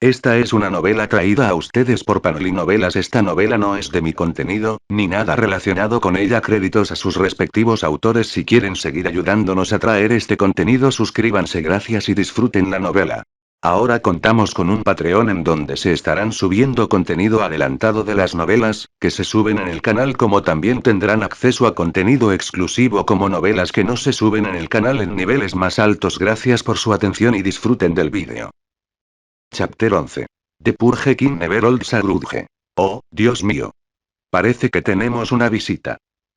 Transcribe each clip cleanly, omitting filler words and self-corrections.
Esta es una novela traída a ustedes por Panoli Novelas. Esta novela no es de mi contenido, ni nada relacionado con ella. Créditos a sus respectivos autores. Si quieren seguir ayudándonos a traer este contenido, suscríbanse. Gracias y disfruten la novela. Ahora contamos con un Patreon en donde se estarán subiendo contenido adelantado de las novelas, que se suben en el canal, como también tendrán acceso a contenido exclusivo como novelas que no se suben en el canal en niveles más altos. Gracias por su atención y disfruten del vídeo. Chapter 11. The Purge King Never Olds a Grudge. Oh, Dios mío. Parece que tenemos una visita.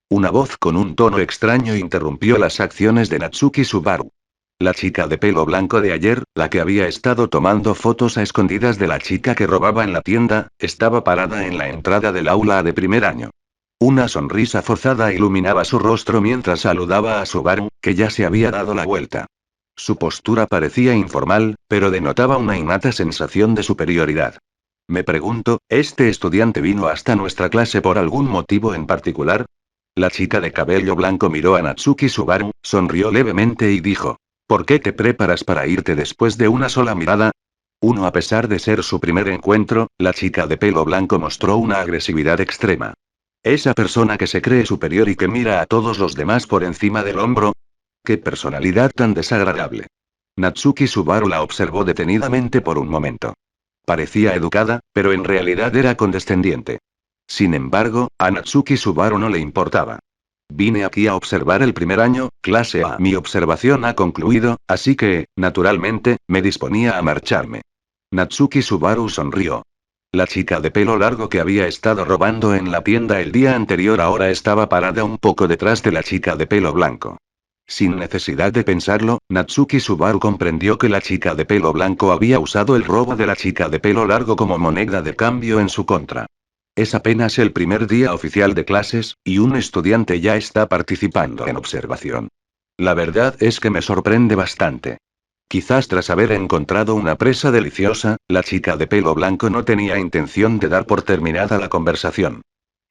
Una voz con un tono extraño interrumpió las acciones de Natsuki Subaru. La chica de pelo blanco de ayer, la que había estado tomando fotos a escondidas de la chica que robaba en la tienda, estaba parada en la entrada del aula de primer año. Una sonrisa forzada iluminaba su rostro mientras saludaba a Subaru, que ya se había dado la vuelta. Su postura parecía informal, pero denotaba una innata sensación de superioridad. Me pregunto, ¿este estudiante vino hasta nuestra clase por algún motivo en particular? La chica de cabello blanco miró a Natsuki Subaru, sonrió levemente y dijo: ¿Por qué te preparas para irte después de una sola mirada? A pesar de ser su primer encuentro, la chica de pelo blanco mostró una agresividad extrema. Esa persona que se cree superior y que mira a todos los demás por encima del hombro. ¡Qué personalidad tan desagradable! Natsuki Subaru la observó detenidamente por un momento. Parecía educada, pero en realidad era condescendiente. Sin embargo, a Natsuki Subaru no le importaba. Vine aquí a observar el primer año, clase A. Mi observación ha concluido, así que, naturalmente, me disponía a marcharme. Natsuki Subaru sonrió. La chica de pelo largo que había estado robando en la tienda el día anterior ahora estaba parada un poco detrás de la chica de pelo blanco. Sin necesidad de pensarlo, Natsuki Subaru comprendió que la chica de pelo blanco había usado el robo de la chica de pelo largo como moneda de cambio en su contra. Es apenas el primer día oficial de clases, y un estudiante ya está participando en observación. La verdad es que me sorprende bastante. Quizás tras haber encontrado una presa deliciosa, la chica de pelo blanco no tenía intención de dar por terminada la conversación.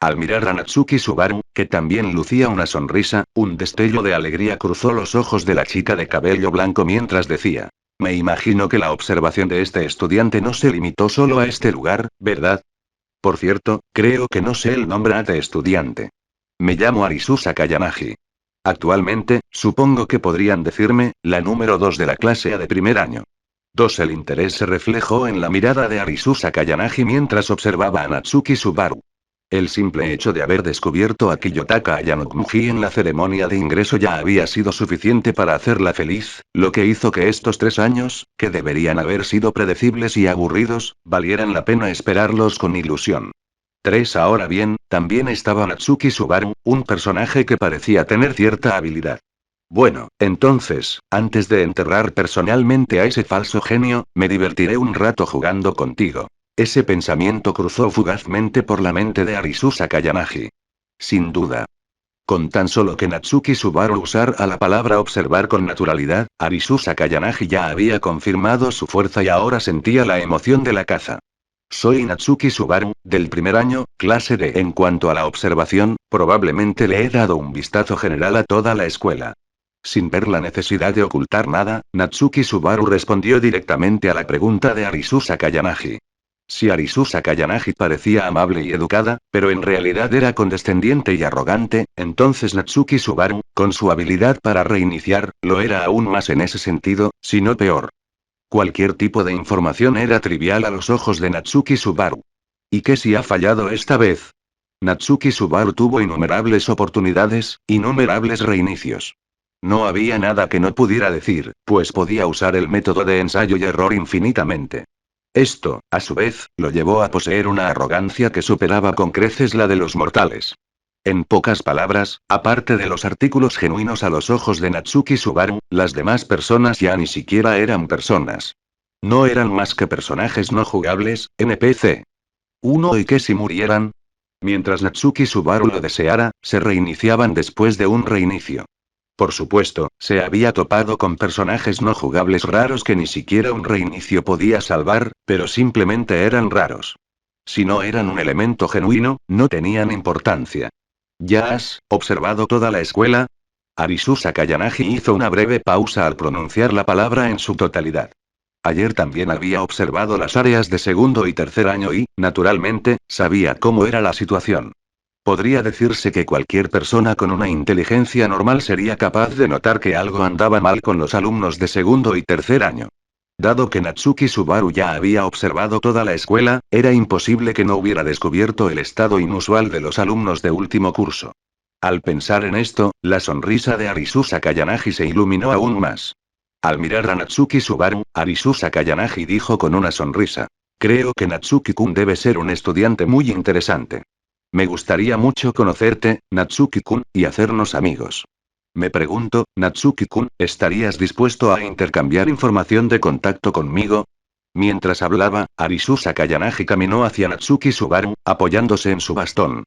Al mirar a Natsuki Subaru, que también lucía una sonrisa, un destello de alegría cruzó los ojos de la chica de cabello blanco mientras decía: Me imagino que la observación de este estudiante no se limitó solo a este lugar, ¿verdad? Por cierto, creo que no sé el nombre de estudiante. Me llamo Arisu Sakayanagi. Actualmente, supongo que podrían decirme, la número 2 de la clase A de primer año. El interés se reflejó en la mirada de Arisu Sakayanagi mientras observaba a Natsuki Subaru. El simple hecho de haber descubierto a Kiyotaka Ayanokmuji en la ceremonia de ingreso ya había sido suficiente para hacerla feliz, lo que hizo que estos 3 años, que deberían haber sido predecibles y aburridos, valieran la pena esperarlos con ilusión. Ahora bien, también estaba Natsuki Subaru, un personaje que parecía tener cierta habilidad. Bueno, entonces, antes de enterrar personalmente a ese falso genio, me divertiré un rato jugando contigo. Ese pensamiento cruzó fugazmente por la mente de Arisu Sakayanagi. Sin duda. Con tan solo que Natsuki Subaru usara la palabra observar con naturalidad, Arisu Sakayanagi ya había confirmado su fuerza y ahora sentía la emoción de la caza. Soy Natsuki Subaru, del primer año, clase D. En cuanto a la observación, probablemente le he dado un vistazo general a toda la escuela. Sin ver la necesidad de ocultar nada, Natsuki Subaru respondió directamente a la pregunta de Arisu Sakayanagi. Si Arisu Sakayanagi parecía amable y educada, pero en realidad era condescendiente y arrogante, entonces Natsuki Subaru, con su habilidad para reiniciar, lo era aún más en ese sentido, si no peor. Cualquier tipo de información era trivial a los ojos de Natsuki Subaru. ¿Y qué si ha fallado esta vez? Natsuki Subaru tuvo innumerables oportunidades, innumerables reinicios. No había nada que no pudiera decir, pues podía usar el método de ensayo y error infinitamente. Esto, a su vez, lo llevó a poseer una arrogancia que superaba con creces la de los mortales. En pocas palabras, aparte de los artículos genuinos a los ojos de Natsuki Subaru, las demás personas ya ni siquiera eran personas. No eran más que personajes no jugables, NPC. ¿Y qué si murieran? Mientras Natsuki Subaru lo deseara, se reiniciaban después de un reinicio. Por supuesto, se había topado con personajes no jugables raros que ni siquiera un reinicio podía salvar, pero simplemente eran raros. Si no eran un elemento genuino, no tenían importancia. ¿Ya has observado toda la escuela? Arisu Sakayanagi hizo una breve pausa al pronunciar la palabra en su totalidad. Ayer también había observado las áreas de segundo y tercer año y, naturalmente, sabía cómo era la situación. Podría decirse que cualquier persona con una inteligencia normal sería capaz de notar que algo andaba mal con los alumnos de segundo y tercer año. Dado que Natsuki Subaru ya había observado toda la escuela, era imposible que no hubiera descubierto el estado inusual de los alumnos de último curso. Al pensar en esto, la sonrisa de Arisu Sakayanagi se iluminó aún más. Al mirar a Natsuki Subaru, Arisu Sakayanagi dijo con una sonrisa. Creo que Natsuki-kun debe ser un estudiante muy interesante. Me gustaría mucho conocerte, Natsuki-kun, y hacernos amigos. Me pregunto, Natsuki-kun, ¿estarías dispuesto a intercambiar información de contacto conmigo? Mientras hablaba, Arisu Sakayanagi caminó hacia Natsuki Subaru, apoyándose en su bastón.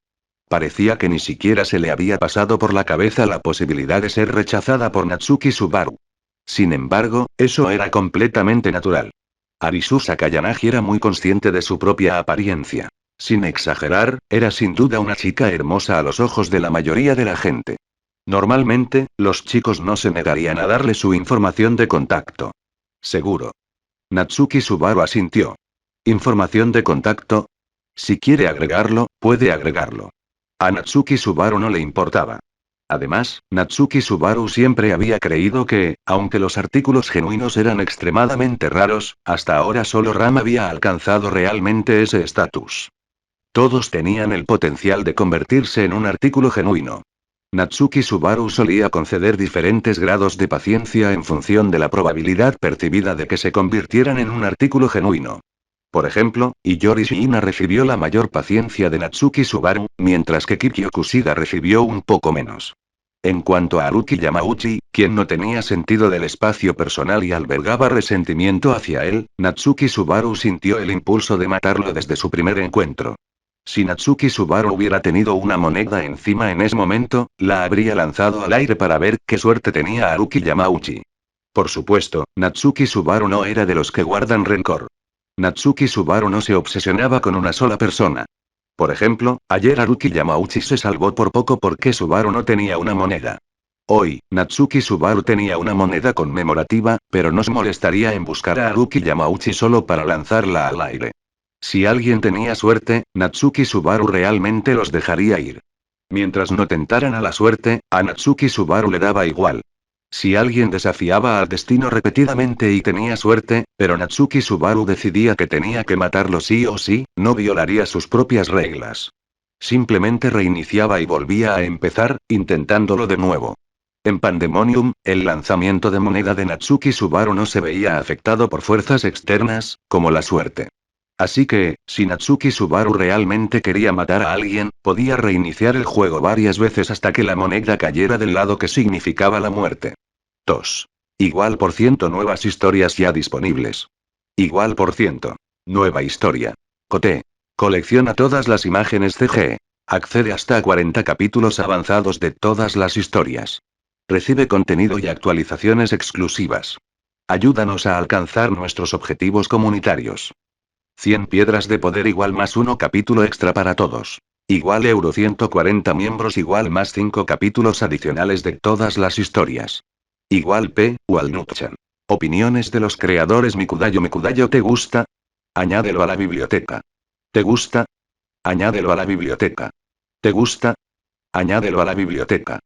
Parecía que ni siquiera se le había pasado por la cabeza la posibilidad de ser rechazada por Natsuki Subaru. Sin embargo, eso era completamente natural. Arisu Sakayanagi era muy consciente de su propia apariencia. Sin exagerar, era sin duda una chica hermosa a los ojos de la mayoría de la gente. Normalmente, los chicos no se negarían a darle su información de contacto. Seguro. Natsuki Subaru asintió. ¿Información de contacto? Si quiere agregarlo, puede agregarlo. A Natsuki Subaru no le importaba. Además, Natsuki Subaru siempre había creído que, aunque los artículos genuinos eran extremadamente raros, hasta ahora solo Ram había alcanzado realmente ese estatus. Todos tenían el potencial de convertirse en un artículo genuino. Natsuki Subaru solía conceder diferentes grados de paciencia en función de la probabilidad percibida de que se convirtieran en un artículo genuino. Por ejemplo, Iyori Shiina recibió la mayor paciencia de Natsuki Subaru, mientras que Kikyo Kushida recibió un poco menos. En cuanto a Haruki Yamauchi, quien no tenía sentido del espacio personal y albergaba resentimiento hacia él, Natsuki Subaru sintió el impulso de matarlo desde su primer encuentro. Si Natsuki Subaru hubiera tenido una moneda encima en ese momento, la habría lanzado al aire para ver qué suerte tenía Haruki Yamauchi. Por supuesto, Natsuki Subaru no era de los que guardan rencor. Natsuki Subaru no se obsesionaba con una sola persona. Por ejemplo, ayer Haruki Yamauchi se salvó por poco porque Subaru no tenía una moneda. Hoy, Natsuki Subaru tenía una moneda conmemorativa, pero no se molestaría en buscar a Haruki Yamauchi solo para lanzarla al aire. Si alguien tenía suerte, Natsuki Subaru realmente los dejaría ir. Mientras no tentaran a la suerte, a Natsuki Subaru le daba igual. Si alguien desafiaba al destino repetidamente y tenía suerte, pero Natsuki Subaru decidía que tenía que matarlo sí o sí, no violaría sus propias reglas. Simplemente reiniciaba y volvía a empezar, intentándolo de nuevo. En Pandemonium, el lanzamiento de moneda de Natsuki Subaru no se veía afectado por fuerzas externas, como la suerte. Así que, si Natsuki Subaru realmente quería matar a alguien, podía reiniciar el juego varias veces hasta que la moneda cayera del lado que significaba la muerte. 2. Igual por ciento nuevas historias ya disponibles. Igual por ciento. Nueva historia. Coté. Colecciona todas las imágenes CG. Accede hasta a 40 capítulos avanzados de todas las historias. Recibe contenido y actualizaciones exclusivas. Ayúdanos a alcanzar nuestros objetivos comunitarios. 100 piedras de poder igual más 1 capítulo extra para todos. Igual euro 140 miembros igual más 5 capítulos adicionales de todas las historias. Igual P. Walnut-chan. Opiniones de los creadores Mikudayo ¿te gusta? Añádelo a la biblioteca. ¿Te gusta? Añádelo a la biblioteca. ¿Te gusta? Añádelo a la biblioteca.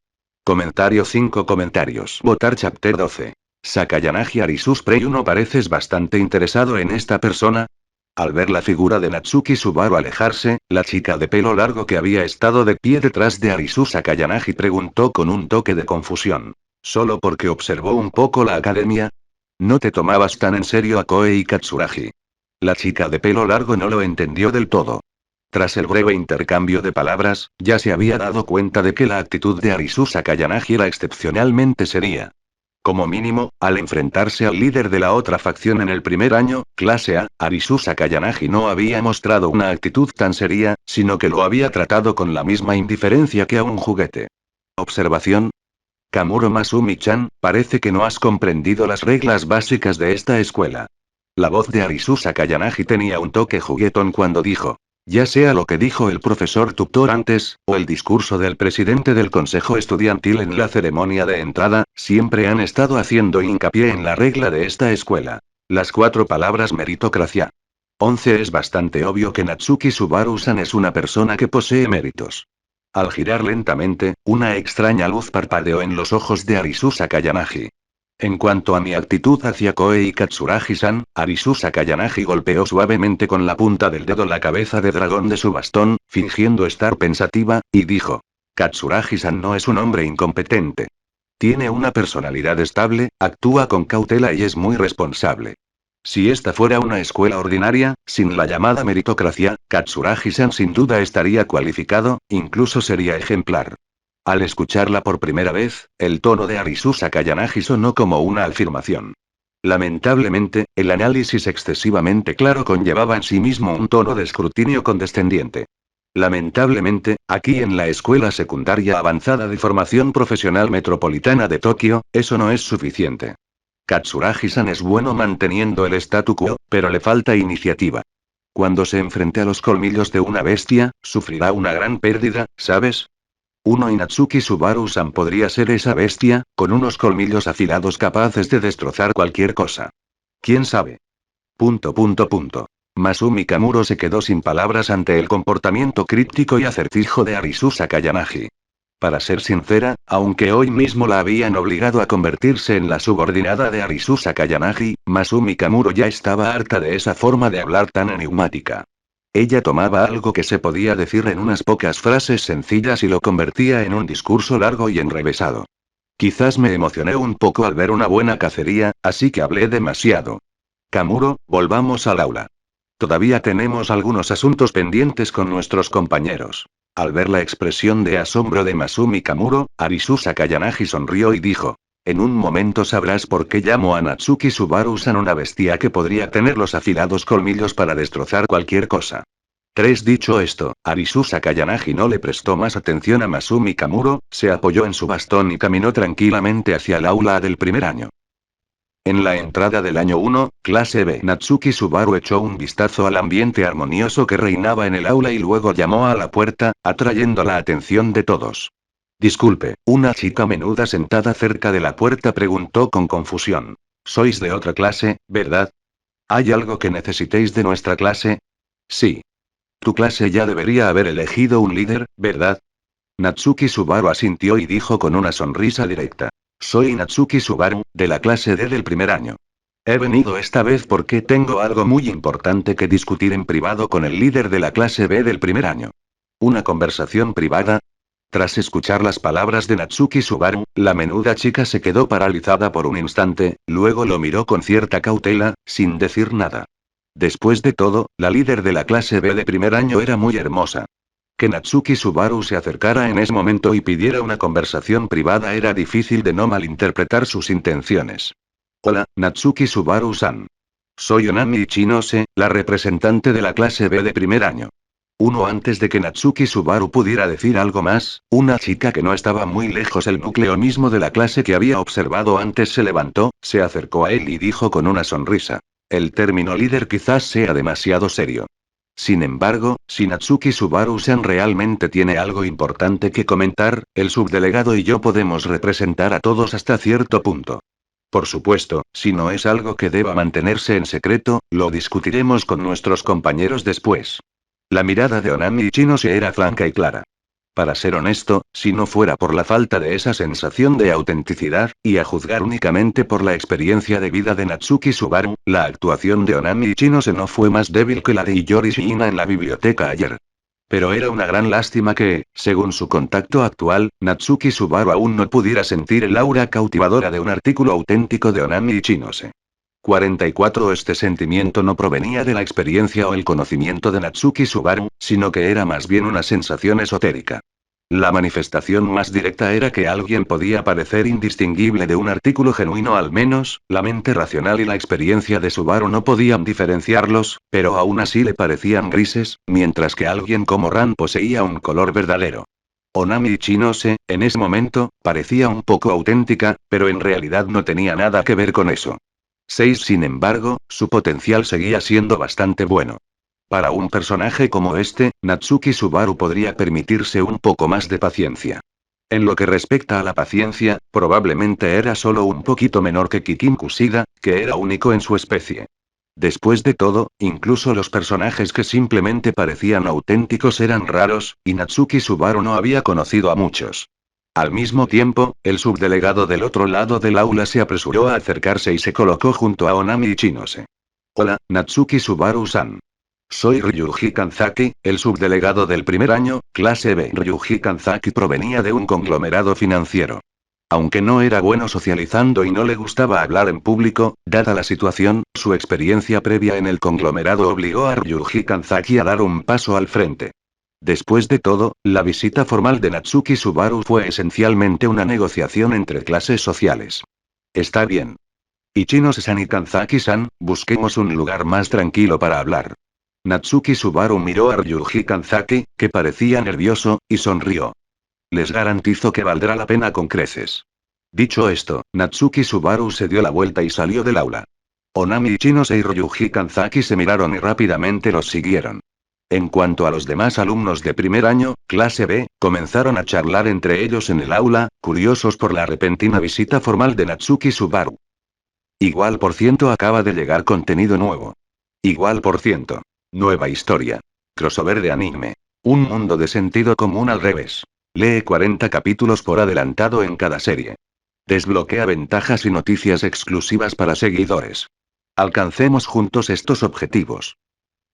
Comentario 5 comentarios. Votar Chapter 12. Sakayanagi Arisus Prey 1 pareces bastante interesado en esta persona. Al ver la figura de Natsuki Subaru alejarse, la chica de pelo largo que había estado de pie detrás de Arisu Sakayanagi preguntó con un toque de confusión. ¿Solo porque observó un poco la academia? ¿No te tomabas tan en serio a Koei Katsuragi? La chica de pelo largo no lo entendió del todo. Tras el breve intercambio de palabras, ya se había dado cuenta de que la actitud de Arisu Sakayanagi era excepcionalmente seria. Como mínimo, al enfrentarse al líder de la otra facción en el primer año, clase A, Arisu Sakayanagi no había mostrado una actitud tan seria, sino que lo había tratado con la misma indiferencia que a un juguete. Observación. Kamuro Masumi-chan, parece que no has comprendido las reglas básicas de esta escuela. La voz de Arisu Sakayanagi tenía un toque juguetón cuando dijo. Ya sea lo que dijo el profesor tutor antes, o el discurso del presidente del consejo estudiantil en la ceremonia de entrada, siempre han estado haciendo hincapié en la regla de esta escuela. Las 4 palabras meritocracia. 11 Es bastante obvio que Natsuki Subaru-san es una persona que posee méritos. Al girar lentamente, una extraña luz parpadeó en los ojos de Arisu Sakayanagi. En cuanto a mi actitud hacia Koei Katsuragi-san, Arisu Sakayanagi golpeó suavemente con la punta del dedo la cabeza de dragón de su bastón, fingiendo estar pensativa, y dijo: Katsuragi-san no es un hombre incompetente. Tiene una personalidad estable, actúa con cautela y es muy responsable. Si esta fuera una escuela ordinaria, sin la llamada meritocracia, Katsuragi-san sin duda estaría cualificado, incluso sería ejemplar. Al escucharla por primera vez, el tono de Arisu Sakayanagi sonó como una afirmación. Lamentablemente, el análisis excesivamente claro conllevaba en sí mismo un tono de escrutinio condescendiente. Lamentablemente, aquí en la Escuela Secundaria Avanzada de Formación Profesional Metropolitana de Tokio, eso no es suficiente. Katsuragi-san es bueno manteniendo el statu quo, pero le falta iniciativa. Cuando se enfrente a los colmillos de una bestia, sufrirá una gran pérdida, ¿sabes? Uno Inatsuki Subaru-san podría ser esa bestia, con unos colmillos afilados capaces de destrozar cualquier cosa. ¿Quién sabe? Masumi Kamuro se quedó sin palabras ante el comportamiento críptico y acertijo de Arisu Sakayanagi. Para ser sincera, aunque hoy mismo la habían obligado a convertirse en la subordinada de Arisu Sakayanagi, Masumi Kamuro ya estaba harta de esa forma de hablar tan enigmática. Ella tomaba algo que se podía decir en unas pocas frases sencillas y lo convertía en un discurso largo y enrevesado. Quizás me emocioné un poco al ver una buena cacería, así que hablé demasiado. Kamuro, volvamos al aula. Todavía tenemos algunos asuntos pendientes con nuestros compañeros. Al ver la expresión de asombro de Masumi Kamuro, Arisu Sakayanagi sonrió y dijo: En un momento sabrás por qué llamo a Natsuki Subaru-san una bestia que podría tener los afilados colmillos para destrozar cualquier cosa. 3 Dicho esto, Arisu Sakayanagi no le prestó más atención a Masumi Kamuro, se apoyó en su bastón y caminó tranquilamente hacia el aula del primer año. En la entrada del año 1, clase B, Natsuki Subaru echó un vistazo al ambiente armonioso que reinaba en el aula y luego llamó a la puerta, atrayendo la atención de todos. Disculpe, una chica menuda sentada cerca de la puerta preguntó con confusión. ¿Sois de otra clase, verdad? ¿Hay algo que necesitéis de nuestra clase? Sí. Tu clase ya debería haber elegido un líder, ¿verdad? Natsuki Subaru asintió y dijo con una sonrisa directa. Soy Natsuki Subaru, de la clase D del primer año. He venido esta vez porque tengo algo muy importante que discutir en privado con el líder de la clase B del primer año. ¿Una conversación privada? Tras escuchar las palabras de Natsuki Subaru, la menuda chica se quedó paralizada por un instante, luego lo miró con cierta cautela, sin decir nada. Después de todo, la líder de la clase B de primer año era muy hermosa. Que Natsuki Subaru se acercara en ese momento y pidiera una conversación privada era difícil de no malinterpretar sus intenciones. Hola, Natsuki Subaru-san. Soy Onami Ichinose, la representante de la clase B de primer año. Antes de que Natsuki Subaru pudiera decir algo más, una chica que no estaba muy lejos el núcleo mismo de la clase que había observado antes se levantó, se acercó a él y dijo con una sonrisa. El término líder quizás sea demasiado serio. Sin embargo, si Natsuki Subaru-san realmente tiene algo importante que comentar, el subdelegado y yo podemos representar a todos hasta cierto punto. Por supuesto, si no es algo que deba mantenerse en secreto, lo discutiremos con nuestros compañeros después. La mirada de Onami Ichinose era franca y clara. Para ser honesto, si no fuera por la falta de esa sensación de autenticidad, y a juzgar únicamente por la experiencia de vida de Natsuki Subaru, la actuación de Onami Ichinose no fue más débil que la de Iyori Shiina en la biblioteca ayer. Pero era una gran lástima que, según su contacto actual, Natsuki Subaru aún no pudiera sentir el aura cautivadora de un artículo auténtico de Onami Ichinose. 44 Este sentimiento no provenía de la experiencia o el conocimiento de Natsuki Subaru, sino que era más bien una sensación esotérica. La manifestación más directa era que alguien podía parecer indistinguible de un artículo genuino, al menos, la mente racional y la experiencia de Subaru no podían diferenciarlos, pero aún así le parecían grises, mientras que alguien como Ran poseía un color verdadero. Onami Ichinose, en ese momento, parecía un poco auténtica, pero en realidad no tenía nada que ver con eso. 6 Sin embargo, su potencial seguía siendo bastante bueno. Para un personaje como este, Natsuki Subaru podría permitirse un poco más de paciencia. En lo que respecta a la paciencia, probablemente era solo un poquito menor que Kikin Kushida, que era único en su especie. Después de todo, incluso los personajes que simplemente parecían auténticos eran raros, y Natsuki Subaru no había conocido a muchos. Al mismo tiempo, el subdelegado del otro lado del aula se apresuró a acercarse y se colocó junto a Onami Ichinose. Hola, Natsuki Subaru-san. Soy Ryuji Kanzaki, el subdelegado del primer año, clase B. Ryuji Kanzaki provenía de un conglomerado financiero. Aunque no era bueno socializando y no le gustaba hablar en público, dada la situación, su experiencia previa en el conglomerado obligó a Ryuji Kanzaki a dar un paso al frente. Después de todo, la visita formal de Natsuki Subaru fue esencialmente una negociación entre clases sociales. Está bien. Ichinose-san y Kanzaki-san, busquemos un lugar más tranquilo para hablar. Natsuki Subaru miró a Ryuji Kanzaki, que parecía nervioso, y sonrió. Les garantizo que valdrá la pena con creces. Dicho esto, Natsuki Subaru se dio la vuelta y salió del aula. Onami Ichinose y Ryuji Kanzaki se miraron y rápidamente los siguieron. En cuanto a los demás alumnos de primer año, clase B, comenzaron a charlar entre ellos en el aula, curiosos por la repentina visita formal de Natsuki Subaru. Igual por ciento acaba de llegar contenido nuevo. Igual por ciento. Nueva historia. Crossover de anime. Un mundo de sentido común al revés. Lee 40 capítulos por adelantado en cada serie. Desbloquea ventajas y noticias exclusivas para seguidores. Alcancemos juntos estos objetivos.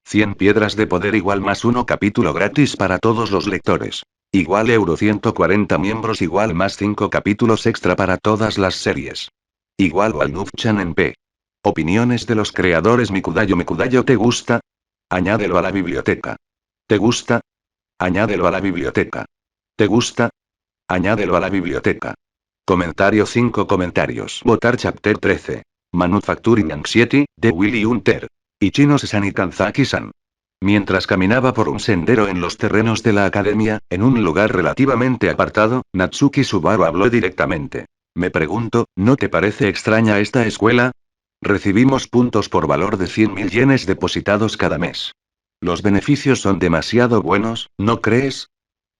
100 piedras de poder igual más 1 capítulo gratis para todos los lectores. Igual euro 140 miembros igual más 5 capítulos extra para todas las series. Igual Walnut-chan en P. Opiniones de los creadores. Mikudayo, ¿te gusta? Añádelo a la biblioteca. ¿Te gusta? Añádelo a la biblioteca. ¿Te gusta? Añádelo a la biblioteca. Comentario 5 comentarios. Votar Chapter 13. Manufacturing Anxiety, de Willy Hunter. Ichinose-san y Kanzaki-san. Mientras caminaba por un sendero en los terrenos de la academia, en un lugar relativamente apartado, Natsuki Subaru habló directamente. Me pregunto, ¿no te parece extraña esta escuela? Recibimos puntos por valor de 100.000 yenes depositados cada mes. Los beneficios son demasiado buenos, ¿no crees?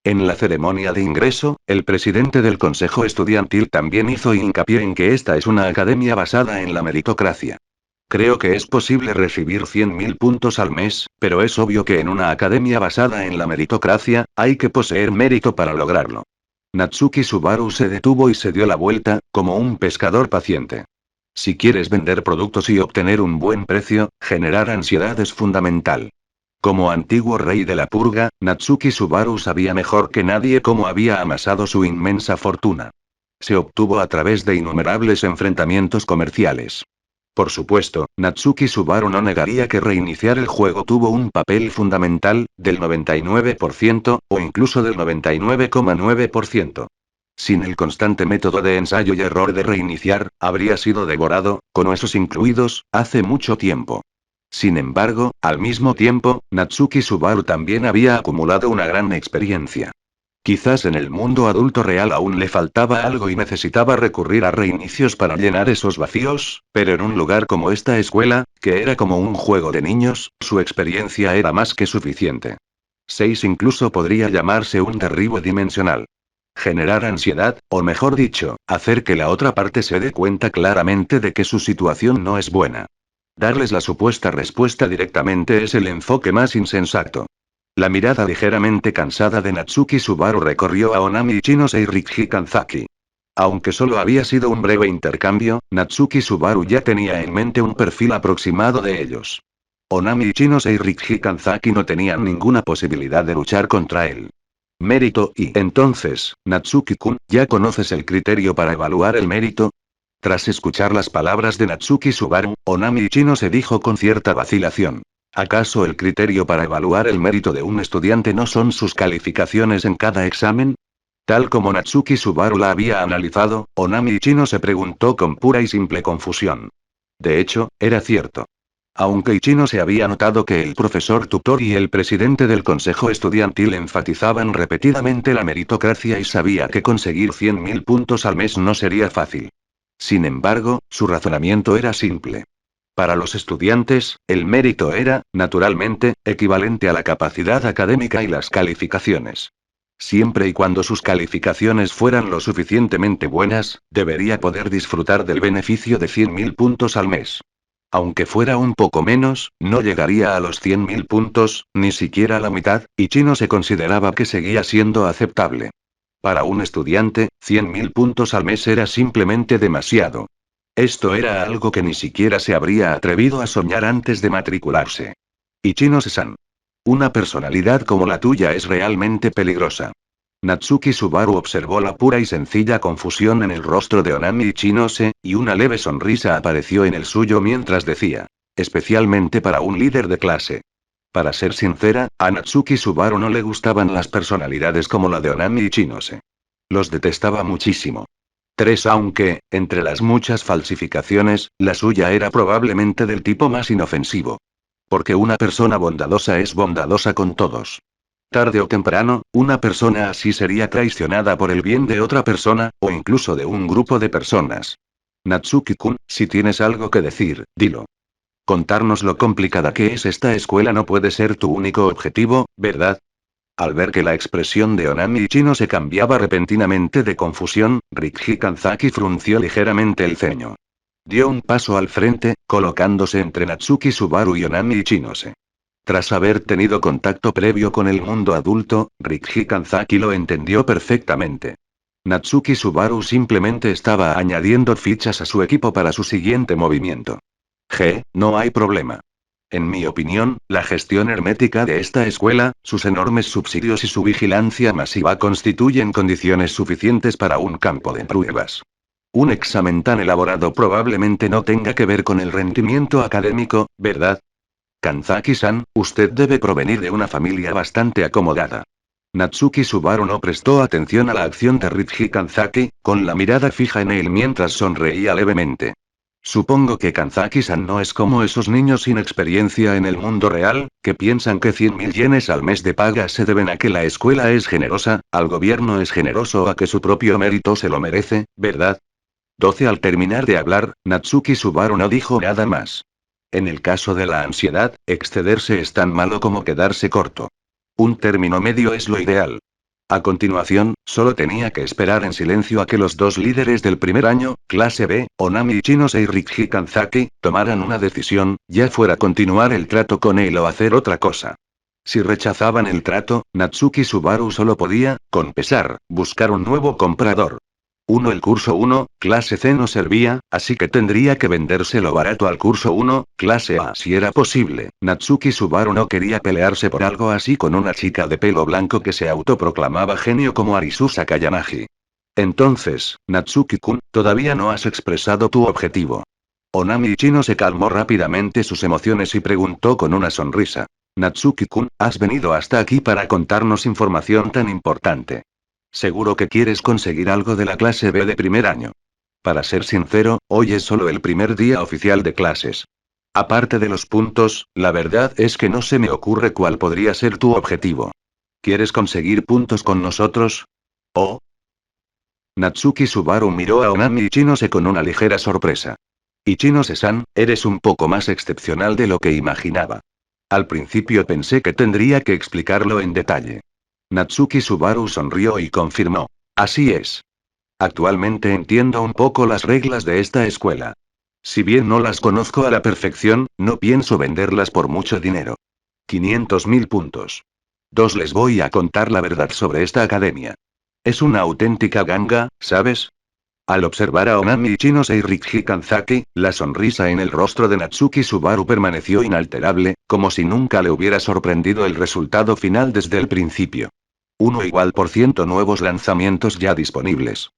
En la ceremonia de ingreso, el presidente del consejo estudiantil también hizo hincapié en que esta es una academia basada en la meritocracia. Creo que es posible recibir 100.000 puntos al mes, pero es obvio que en una academia basada en la meritocracia, hay que poseer mérito para lograrlo. Natsuki Subaru se detuvo y se dio la vuelta, como un pescador paciente. Si quieres vender productos y obtener un buen precio, generar ansiedad es fundamental. Como antiguo rey de la purga, Natsuki Subaru sabía mejor que nadie cómo había amasado su inmensa fortuna. Se obtuvo a través de innumerables enfrentamientos comerciales. Por supuesto, Natsuki Subaru no negaría que reiniciar el juego tuvo un papel fundamental, del 99%, o incluso del 99,9%. Sin el constante método de ensayo y error de reiniciar, habría sido devorado, con huesos incluidos, hace mucho tiempo. Sin embargo, al mismo tiempo, Natsuki Subaru también había acumulado una gran experiencia. Quizás en el mundo adulto real aún le faltaba algo y necesitaba recurrir a reinicios para llenar esos vacíos, pero en un lugar como esta escuela, que era como un juego de niños, su experiencia era más que suficiente. 6 incluso podría llamarse un derribo dimensional. Generar ansiedad, o mejor dicho, hacer que la otra parte se dé cuenta claramente de que su situación no es buena. Darles la supuesta respuesta directamente es el enfoque más insensato. La mirada ligeramente cansada de Natsuki Subaru recorrió a Onami Ichinose y Ryuji Kanzaki. Aunque solo había sido un breve intercambio, Natsuki Subaru ya tenía en mente un perfil aproximado de ellos. Onami Ichinose y Ryuji Kanzaki no tenían ninguna posibilidad de luchar contra él. Mérito y entonces, Natsuki-kun, ¿ya conoces el criterio para evaluar el mérito? Tras escuchar las palabras de Natsuki Subaru, Onami Ichinose dijo con cierta vacilación. ¿Acaso el criterio para evaluar el mérito de un estudiante no son sus calificaciones en cada examen? Tal como Natsuki Subaru la había analizado, Onami Ichinose preguntó con pura y simple confusión. De hecho, era cierto. Aunque Ichinose había notado que el profesor tutor y el presidente del consejo estudiantil enfatizaban repetidamente la meritocracia y sabía que conseguir 100.000 puntos al mes no sería fácil. Sin embargo, su razonamiento era simple. Para los estudiantes, el mérito era, naturalmente, equivalente a la capacidad académica y las calificaciones. Siempre y cuando sus calificaciones fueran lo suficientemente buenas, debería poder disfrutar del beneficio de 100.000 puntos al mes. Aunque fuera un poco menos, no llegaría a los 100.000 puntos, ni siquiera a la mitad, y Chino se consideraba que seguía siendo aceptable. Para un estudiante, 100.000 puntos al mes era simplemente demasiado. Esto era algo que ni siquiera se habría atrevido a soñar antes de matricularse. Ichino-san. Una personalidad como la tuya es realmente peligrosa. Natsuki Subaru observó la pura y sencilla confusión en el rostro de Onami Ichinose, y una leve sonrisa apareció en el suyo mientras decía. Especialmente para un líder de clase. Para ser sincera, a Natsuki Subaru no le gustaban las personalidades como la de Onami Ichinose. Los detestaba muchísimo. Aunque, entre las muchas falsificaciones, la suya era probablemente del tipo más inofensivo. Porque una persona bondadosa es bondadosa con todos. Tarde o temprano, una persona así sería traicionada por el bien de otra persona, o incluso de un grupo de personas. Natsuki-kun, si tienes algo que decir, dilo. Contarnos lo complicada que es esta escuela no puede ser tu único objetivo, ¿verdad? Al ver que la expresión de Onami Chino se cambiaba repentinamente de confusión, Rikki Kanzaki frunció ligeramente el ceño. Dio un paso al frente, colocándose entre Natsuki Subaru y Onami Ichinose. Tras haber tenido contacto previo con el mundo adulto, Rikki Kanzaki lo entendió perfectamente. Natsuki Subaru simplemente estaba añadiendo fichas a su equipo para su siguiente movimiento. No hay problema. En mi opinión, la gestión hermética de esta escuela, sus enormes subsidios y su vigilancia masiva constituyen condiciones suficientes para un campo de pruebas. Un examen tan elaborado probablemente no tenga que ver con el rendimiento académico, ¿verdad? Kanzaki-san, usted debe provenir de una familia bastante acomodada. Natsuki Subaru no prestó atención a la acción de Rikki Kanzaki, con la mirada fija en él mientras sonreía levemente. Supongo que Kanzaki-san no es como esos niños sin experiencia en el mundo real, que piensan que 100.000 yenes al mes de paga se deben a que la escuela es generosa, al gobierno es generoso o a que su propio mérito se lo merece, ¿verdad? Al terminar de hablar, Natsuki Subaru no dijo nada más. En el caso de la ansiedad, excederse es tan malo como quedarse corto. Un término medio es lo ideal. A continuación, solo tenía que esperar en silencio a que los dos líderes del primer año, clase B, Onami Ichinose y Rikki Kanzaki, tomaran una decisión, ya fuera continuar el trato con él o hacer otra cosa. Si rechazaban el trato, Natsuki Subaru solo podía, con pesar, buscar un nuevo comprador. El curso 1, clase C no servía, así que tendría que vendérselo barato al curso 1, clase A si era posible. Natsuki Subaru no quería pelearse por algo así con una chica de pelo blanco que se autoproclamaba genio como Arisu Sakayanagi. Entonces, Natsuki-kun, todavía no has expresado tu objetivo. Onami Chino se calmó rápidamente sus emociones y preguntó con una sonrisa. Natsuki-kun, has venido hasta aquí para contarnos información tan importante. Seguro que quieres conseguir algo de la clase B de primer año. Para ser sincero, hoy es solo el primer día oficial de clases. Aparte de los puntos, la verdad es que no se me ocurre cuál podría ser tu objetivo. ¿Quieres conseguir puntos con nosotros? ¿Oh? Natsuki Subaru miró a Onami Ichinose con una ligera sorpresa. Ichinose-san, eres un poco más excepcional de lo que imaginaba. Al principio pensé que tendría que explicarlo en detalle. Natsuki Subaru sonrió y confirmó. Así es. Actualmente entiendo un poco las reglas de esta escuela. Si bien no las conozco a la perfección, no pienso venderlas por mucho dinero. 500.000 puntos. Les voy a contar la verdad sobre esta academia. Es una auténtica ganga, ¿sabes? Al observar a Onami Ichinose y Rikki Kanzaki, la sonrisa en el rostro de Natsuki Subaru permaneció inalterable, como si nunca le hubiera sorprendido el resultado final desde el principio. =% nuevos lanzamientos ya disponibles.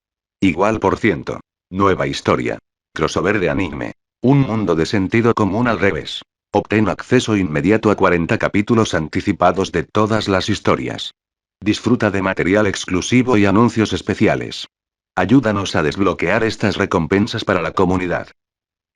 =% nueva historia. Crossover de anime. Un mundo de sentido común al revés. Obtén acceso inmediato a 40 capítulos anticipados de todas las historias. Disfruta de material exclusivo y anuncios especiales. Ayúdanos a desbloquear estas recompensas para la comunidad.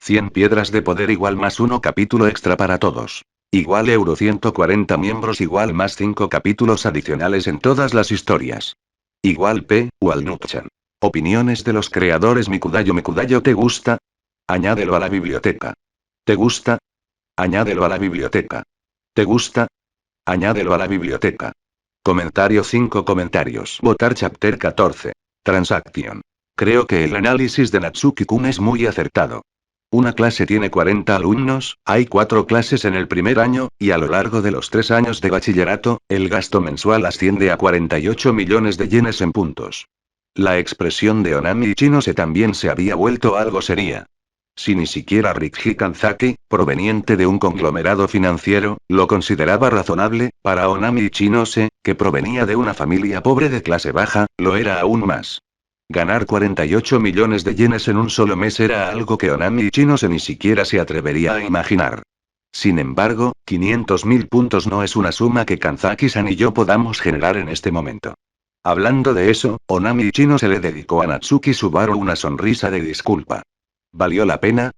100 piedras de poder igual más 1 capítulo extra para todos. Igual euro 140 miembros igual más 5 capítulos adicionales en todas las historias. Igual Walnut-chan. Opiniones de los creadores Mikudayo, ¿te gusta? Añádelo a la biblioteca. ¿Te gusta? Añádelo a la biblioteca. ¿Te gusta? Añádelo a la biblioteca. Comentario 5 comentarios. Votar Chapter 14. Transacción. Creo que el análisis de Natsuki-kun es muy acertado. Una clase tiene 40 alumnos, hay 4 clases en el primer año, y a lo largo de los 3 años de bachillerato, el gasto mensual asciende a 48 millones de yenes en puntos. La expresión de Onami Ichinose también se había vuelto algo seria. Si ni siquiera Rikki Kanzaki, proveniente de un conglomerado financiero, lo consideraba razonable, para Onami Ichinose, que provenía de una familia pobre de clase baja, lo era aún más. Ganar 48 millones de yenes en un solo mes era algo que Onami Ichinose ni siquiera se atrevería a imaginar. Sin embargo, 500.000 puntos no es una suma que Kanzaki-san y yo podamos generar en este momento. Hablando de eso, Onami Ichinose le dedicó a Natsuki Subaru una sonrisa de disculpa. ¿Valió la pena?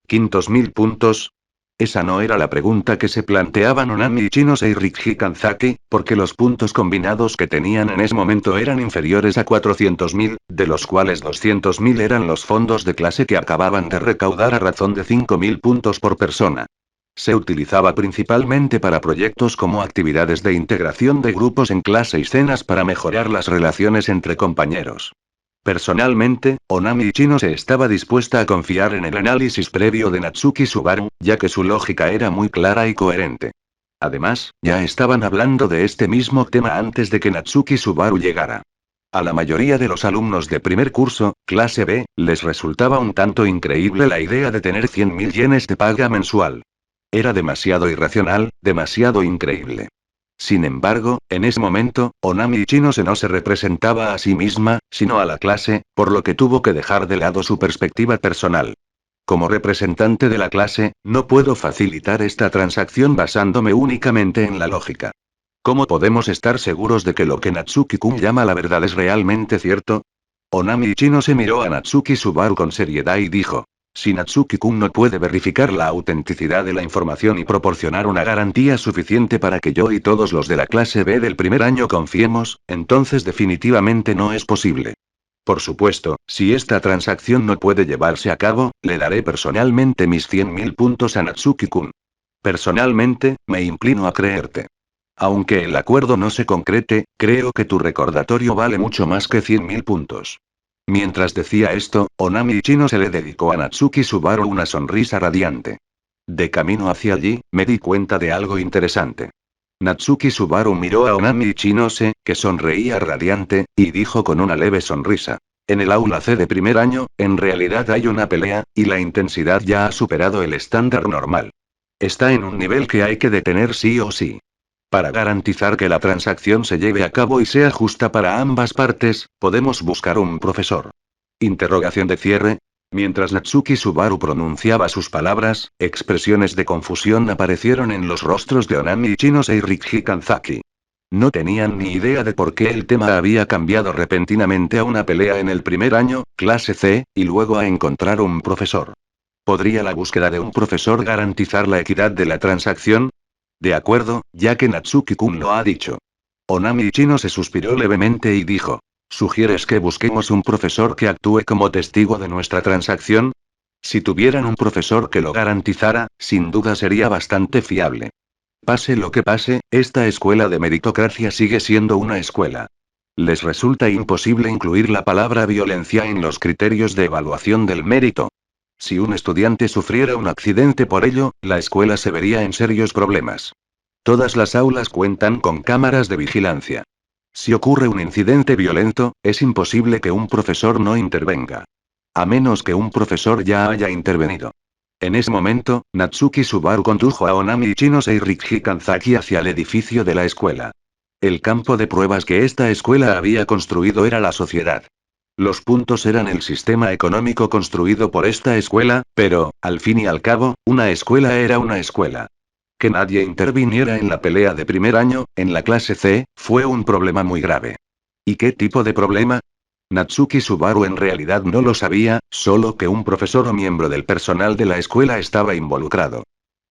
¿500.000 puntos? Esa no era la pregunta que se planteaban Onami Ichinose y Rikki Kanzaki, porque los puntos combinados que tenían en ese momento eran inferiores a 400.000, de los cuales 200.000 eran los fondos de clase que acababan de recaudar a razón de 5.000 puntos por persona. Se utilizaba principalmente para proyectos como actividades de integración de grupos en clase y cenas para mejorar las relaciones entre compañeros. Personalmente, Onami Ichinose estaba dispuesta a confiar en el análisis previo de Natsuki Subaru, ya que su lógica era muy clara y coherente. Además, ya estaban hablando de este mismo tema antes de que Natsuki Subaru llegara. A la mayoría de los alumnos de primer curso, clase B, les resultaba un tanto increíble la idea de tener 100.000 yenes de paga mensual. Era demasiado irracional, demasiado increíble. Sin embargo, en ese momento, Onami Ichinose no se representaba a sí misma, sino a la clase, por lo que tuvo que dejar de lado su perspectiva personal. Como representante de la clase, no puedo facilitar esta transacción basándome únicamente en la lógica. ¿Cómo podemos estar seguros de que lo que Natsuki-kun llama la verdad es realmente cierto? Onami Ichinose miró a Natsuki Subaru con seriedad y dijo. Si Natsuki-kun no puede verificar la autenticidad de la información y proporcionar una garantía suficiente para que yo y todos los de la clase B del primer año confiemos, entonces definitivamente no es posible. Por supuesto, si esta transacción no puede llevarse a cabo, le daré personalmente mis 100.000 puntos a Natsuki-kun. Personalmente, me inclino a creerte. Aunque el acuerdo no se concrete, creo que tu recordatorio vale mucho más que 100.000 puntos. Mientras decía esto, Onami Ichinose le dedicó a Natsuki Subaru una sonrisa radiante. De camino hacia allí, me di cuenta de algo interesante. Natsuki Subaru miró a Onami Ichinose, que sonreía radiante, y dijo con una leve sonrisa. En el aula C de primer año, en realidad hay una pelea, y la intensidad ya ha superado el estándar normal. Está en un nivel que hay que detener sí o sí. Para garantizar que la transacción se lleve a cabo y sea justa para ambas partes, podemos buscar un profesor. Interrogación de cierre. Mientras Natsuki Subaru pronunciaba sus palabras, expresiones de confusión aparecieron en los rostros de Onami Ichinose y Rikki Kanzaki. No tenían ni idea de por qué el tema había cambiado repentinamente a una pelea en el primer año, clase C, y luego a encontrar un profesor. ¿Podría la búsqueda de un profesor garantizar la equidad de la transacción? De acuerdo, ya que Natsuki-kun lo ha dicho. Onami Ichinose suspiró levemente y dijo. ¿Sugieres que busquemos un profesor que actúe como testigo de nuestra transacción? Si tuvieran un profesor que lo garantizara, sin duda sería bastante fiable. Pase lo que pase, esta escuela de meritocracia sigue siendo una escuela. Les resulta imposible incluir la palabra violencia en los criterios de evaluación del mérito. Si un estudiante sufriera un accidente por ello, la escuela se vería en serios problemas. Todas las aulas cuentan con cámaras de vigilancia. Si ocurre un incidente violento, es imposible que un profesor no intervenga. A menos que un profesor ya haya intervenido. En ese momento, Natsuki Subaru condujo a Onami Ichinose y Rikki Kanzaki hacia el edificio de la escuela. El campo de pruebas que esta escuela había construido era la sociedad. Los puntos eran el sistema económico construido por esta escuela, pero, al fin y al cabo, una escuela era una escuela. Que nadie interviniera en la pelea de primer año, en la clase C, fue un problema muy grave. ¿Y qué tipo de problema? Natsuki Subaru en realidad no lo sabía, solo que un profesor o miembro del personal de la escuela estaba involucrado.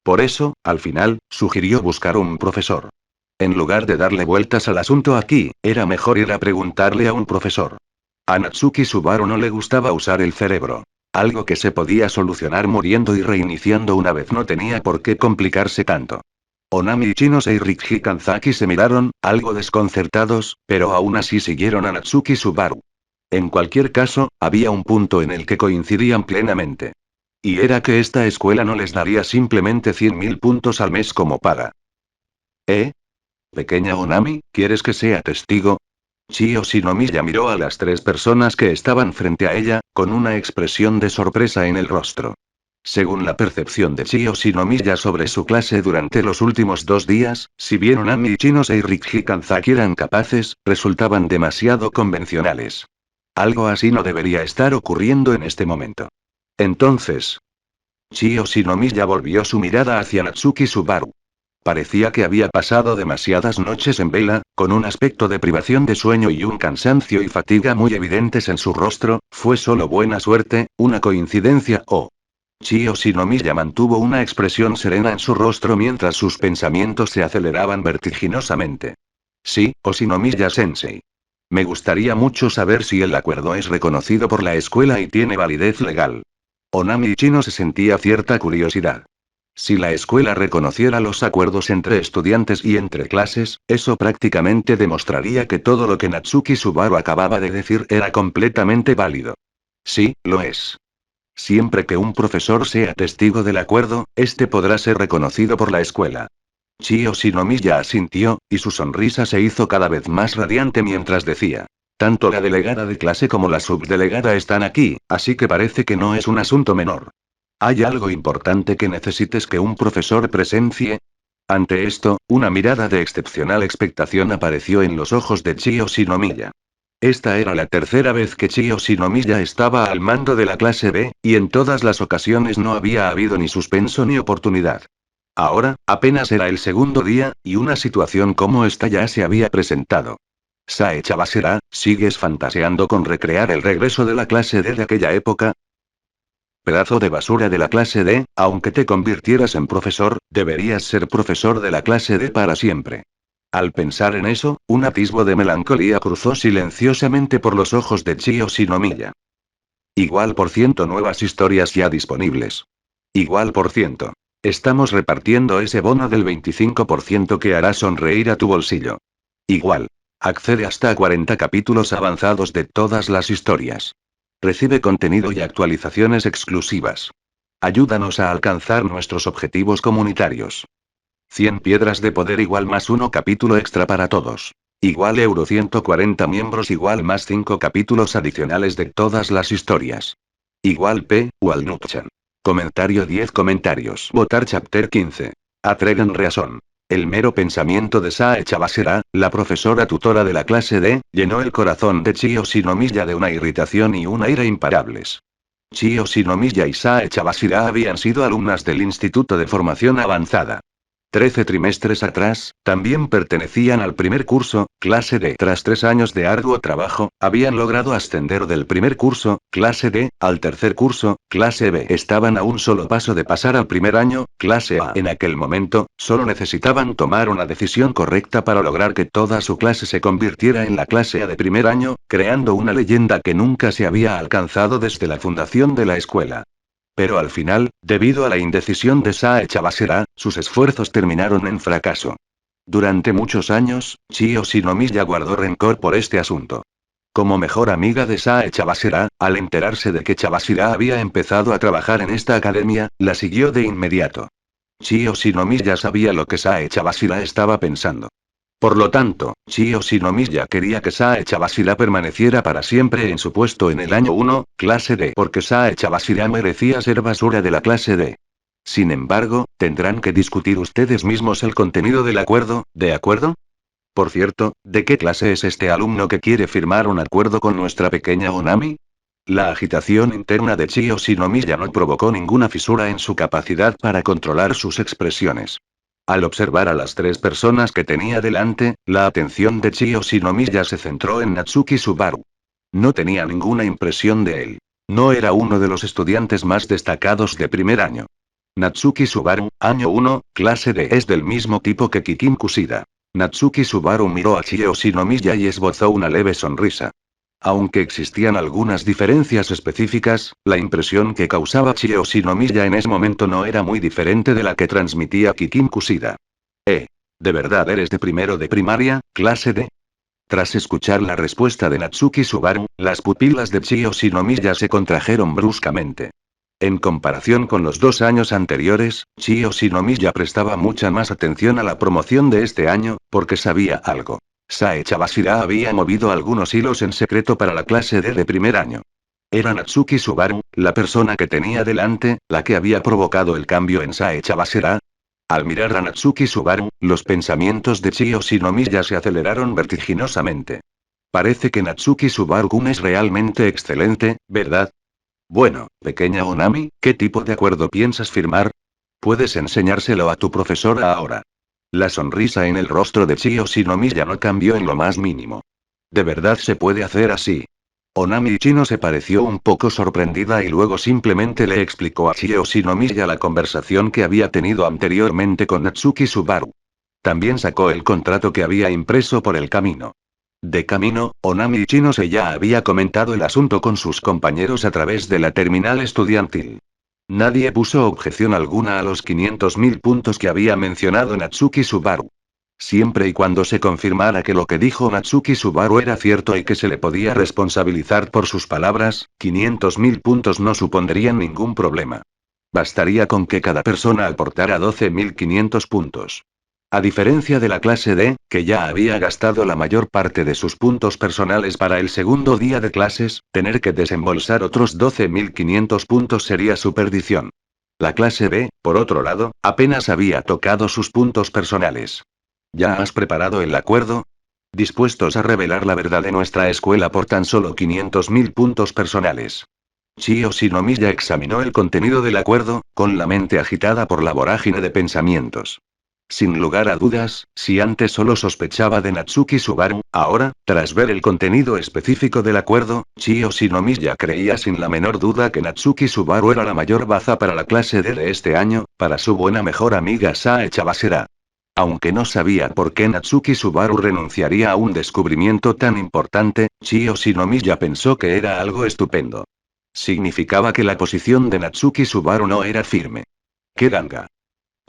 Por eso, al final, sugirió buscar un profesor. En lugar de darle vueltas al asunto aquí, era mejor ir a preguntarle a un profesor. A Natsuki Subaru no le gustaba usar el cerebro. Algo que se podía solucionar muriendo y reiniciando una vez no tenía por qué complicarse tanto. Onami Ichinose y Rikki Kanzaki se miraron, algo desconcertados, pero aún así siguieron a Natsuki Subaru. En cualquier caso, había un punto en el que coincidían plenamente. Y era que esta escuela no les daría simplemente 100.000 puntos al mes como paga. ¿Eh? Pequeña Onami, ¿quieres que sea testigo? Chio Shinomiya miró a las tres personas que estaban frente a ella, con una expresión de sorpresa en el rostro. Según la percepción de Chio Shinomiya sobre su clase durante los últimos 2 días, si bien Onami Ichinose y Rikki Kanzaki eran capaces, resultaban demasiado convencionales. Algo así no debería estar ocurriendo en este momento. Entonces, Chio Shinomiya volvió su mirada hacia Natsuki Subaru. Parecía que había pasado demasiadas noches en vela, con un aspecto de privación de sueño y un cansancio y fatiga muy evidentes en su rostro. ¿Fue solo buena suerte, una coincidencia o...? Chio Shinomiya mantuvo una expresión serena en su rostro mientras sus pensamientos se aceleraban vertiginosamente. Sí, o Shinomiya-sensei. Me gustaría mucho saber si el acuerdo es reconocido por la escuela y tiene validez legal. Onami Ichino se sentía cierta curiosidad. Si la escuela reconociera los acuerdos entre estudiantes y entre clases, eso prácticamente demostraría que todo lo que Natsuki Subaru acababa de decir era completamente válido. Sí, lo es. Siempre que un profesor sea testigo del acuerdo, este podrá ser reconocido por la escuela. Chio Shinomiya asintió, y su sonrisa se hizo cada vez más radiante mientras decía. Tanto la delegada de clase como la subdelegada están aquí, así que parece que no es un asunto menor. ¿Hay algo importante que necesites que un profesor presencie? Ante esto, una mirada de excepcional expectación apareció en los ojos de Chio Shinomiya. Esta era la tercera vez que Chio Shinomiya estaba al mando de la clase B, y en todas las ocasiones no había habido ni suspenso ni oportunidad. Ahora, apenas era el segundo día, y una situación como esta ya se había presentado. Sae Chabasera, ¿sigues fantaseando con recrear el regreso de la clase D de aquella época? Pedazo de basura de la clase D, aunque te convirtieras en profesor, deberías ser profesor de la clase D para siempre. Al pensar en eso, un atisbo de melancolía cruzó silenciosamente por los ojos de Chio Shinomiya. Igual por ciento nuevas historias ya disponibles. Igual por ciento. Estamos repartiendo ese bono del 25% que hará sonreír a tu bolsillo. Igual. Accede hasta a 40 capítulos avanzados de todas las historias. Recibe contenido y actualizaciones exclusivas. Ayúdanos a alcanzar nuestros objetivos comunitarios. 100 piedras de poder igual más 1 capítulo extra para todos. Igual euro 140 miembros igual más 5 capítulos adicionales de todas las historias. Igual P. Walnutchan. Comentario 10 comentarios. Votar chapter 15. Atregan Reason. El mero pensamiento de Sae Chabasera, la profesora tutora de la clase D, llenó el corazón de Chio Shinomiya de una irritación y una ira imparables. Chio Shinomiya y Sae Chabasera habían sido alumnas del Instituto de Formación Avanzada. 13 trimestres atrás, también pertenecían al primer curso, clase D. Tras 3 años de arduo trabajo, habían logrado ascender del primer curso, clase D, al tercer curso, clase B. Estaban a un solo paso de pasar al primer año, clase A. En aquel momento, solo necesitaban tomar una decisión correcta para lograr que toda su clase se convirtiera en la clase A de primer año, creando una leyenda que nunca se había alcanzado desde la fundación de la escuela. Pero al final, debido a la indecisión de Sae Chabasera, sus esfuerzos terminaron en fracaso. Durante muchos años, Chio Shinomiya guardó rencor por este asunto. Como mejor amiga de Sae Chabasera, al enterarse de que Chabasera había empezado a trabajar en esta academia, la siguió de inmediato. Chio Shinomiya sabía lo que Sae Chabasera estaba pensando. Por lo tanto, Chio Shinomiya quería que Sae Chabasera permaneciera para siempre en su puesto en el año 1, clase D, porque Sae Chabasera merecía ser basura de la clase D. Sin embargo, tendrán que discutir ustedes mismos el contenido del acuerdo, ¿de acuerdo? Por cierto, ¿de qué clase es este alumno que quiere firmar un acuerdo con nuestra pequeña Onami? La agitación interna de Chio Shinomiya no provocó ninguna fisura en su capacidad para controlar sus expresiones. Al observar a las tres personas que tenía delante, la atención de Chio Shinomiya se centró en Natsuki Subaru. No tenía ninguna impresión de él. No era uno de los estudiantes más destacados de primer año. Natsuki Subaru, año 1, clase D. Es del mismo tipo que Kikin Kushida. Natsuki Subaru miró a Chio Shinomiya y esbozó una leve sonrisa. Aunque existían algunas diferencias específicas, la impresión que causaba Chio Shinomiya en ese momento no era muy diferente de la que transmitía Kikin Kushida. ¿De verdad eres de primero de primaria, clase D? Tras escuchar la respuesta de Natsuki Subaru, las pupilas de Chio Shinomiya se contrajeron bruscamente. En comparación con los 2 años anteriores, Chio Shinomiya prestaba mucha más atención a la promoción de este año, porque sabía algo. Sae Chabashira había movido algunos hilos en secreto para la clase D de primer año. Era Natsuki Subaru, la persona que tenía delante, la que había provocado el cambio en Sae Chabashira. Al mirar a Natsuki Subaru, los pensamientos de Chio Shinomiya se aceleraron vertiginosamente. Parece que Natsuki Subaru-kun es realmente excelente, ¿verdad? Bueno, pequeña Onami, ¿qué tipo de acuerdo piensas firmar? Puedes enseñárselo a tu profesora ahora. La sonrisa en el rostro de Chio Shinomiya no cambió en lo más mínimo. ¿De verdad se puede hacer así? Onami Ichino se pareció un poco sorprendida y luego simplemente le explicó a Chio Shinomiya la conversación que había tenido anteriormente con Natsuki Subaru. También sacó el contrato que había impreso por el camino. De camino, Onami Ichino se ya había comentado el asunto con sus compañeros a través de la terminal estudiantil. Nadie puso objeción alguna a los 500.000 puntos que había mencionado Natsuki Subaru. Siempre y cuando se confirmara que lo que dijo Natsuki Subaru era cierto y que se le podía responsabilizar por sus palabras, 500.000 puntos no supondrían ningún problema. Bastaría con que cada persona aportara 12.500 puntos. A diferencia de la clase D, que ya había gastado la mayor parte de sus puntos personales para el segundo día de clases, tener que desembolsar otros 12.500 puntos sería su perdición. La clase B, por otro lado, apenas había tocado sus puntos personales. ¿Ya has preparado el acuerdo? Dispuestos a revelar la verdad de nuestra escuela por tan solo 500.000 puntos personales. Chio Shinomiya examinó el contenido del acuerdo, con la mente agitada por la vorágine de pensamientos. Sin lugar a dudas, si antes solo sospechaba de Natsuki Subaru, ahora, tras ver el contenido específico del acuerdo, Chio Shinomiya creía sin la menor duda que Natsuki Subaru era la mayor baza para la clase D de este año, para su buena mejor amiga Sae Chabashira. Aunque no sabía por qué Natsuki Subaru renunciaría a un descubrimiento tan importante, Chio Shinomiya pensó que era algo estupendo. Significaba que la posición de Natsuki Subaru no era firme. ¡Qué ganga!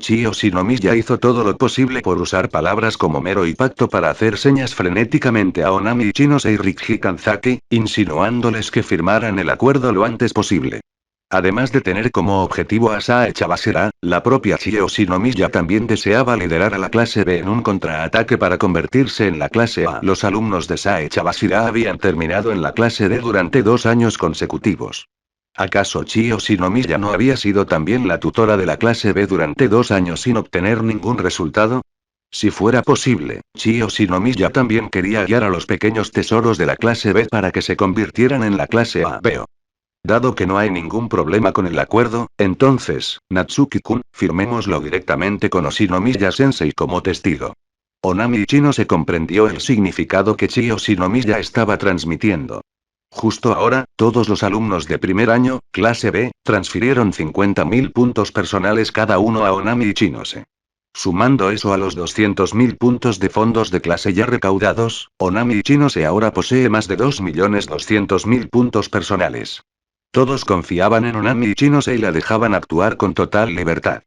Chio Shinomiya hizo todo lo posible por usar palabras como mero y pacto para hacer señas frenéticamente a Onami Ichinose y Rikki Kanzaki, insinuándoles que firmaran el acuerdo lo antes posible. Además de tener como objetivo a Sae Chabashira, la propia Chio Shinomiya también deseaba liderar a la clase B en un contraataque para convertirse en la clase A. Los alumnos de Sae Chabashira habían terminado en la clase D durante 2 años consecutivos. ¿Acaso Chio Shinomiya no había sido también la tutora de la clase B durante 2 años sin obtener ningún resultado? Si fuera posible, Chio Shinomiya también quería guiar a los pequeños tesoros de la clase B para que se convirtieran en la clase A. Veo. Dado que no hay ningún problema con el acuerdo, entonces, Natsuki-kun, firmémoslo directamente con Oshinomiya-sensei como testigo. Onami Ichino se comprendió el significado que Chio Shinomiya estaba transmitiendo. Justo ahora, todos los alumnos de primer año, clase B, transfirieron 50.000 puntos personales cada uno a Onami Ichinose. Sumando eso a los 200.000 puntos de fondos de clase ya recaudados, Onami Ichinose ahora posee más de 2.200.000 puntos personales. Todos confiaban en Onami Ichinose y la dejaban actuar con total libertad.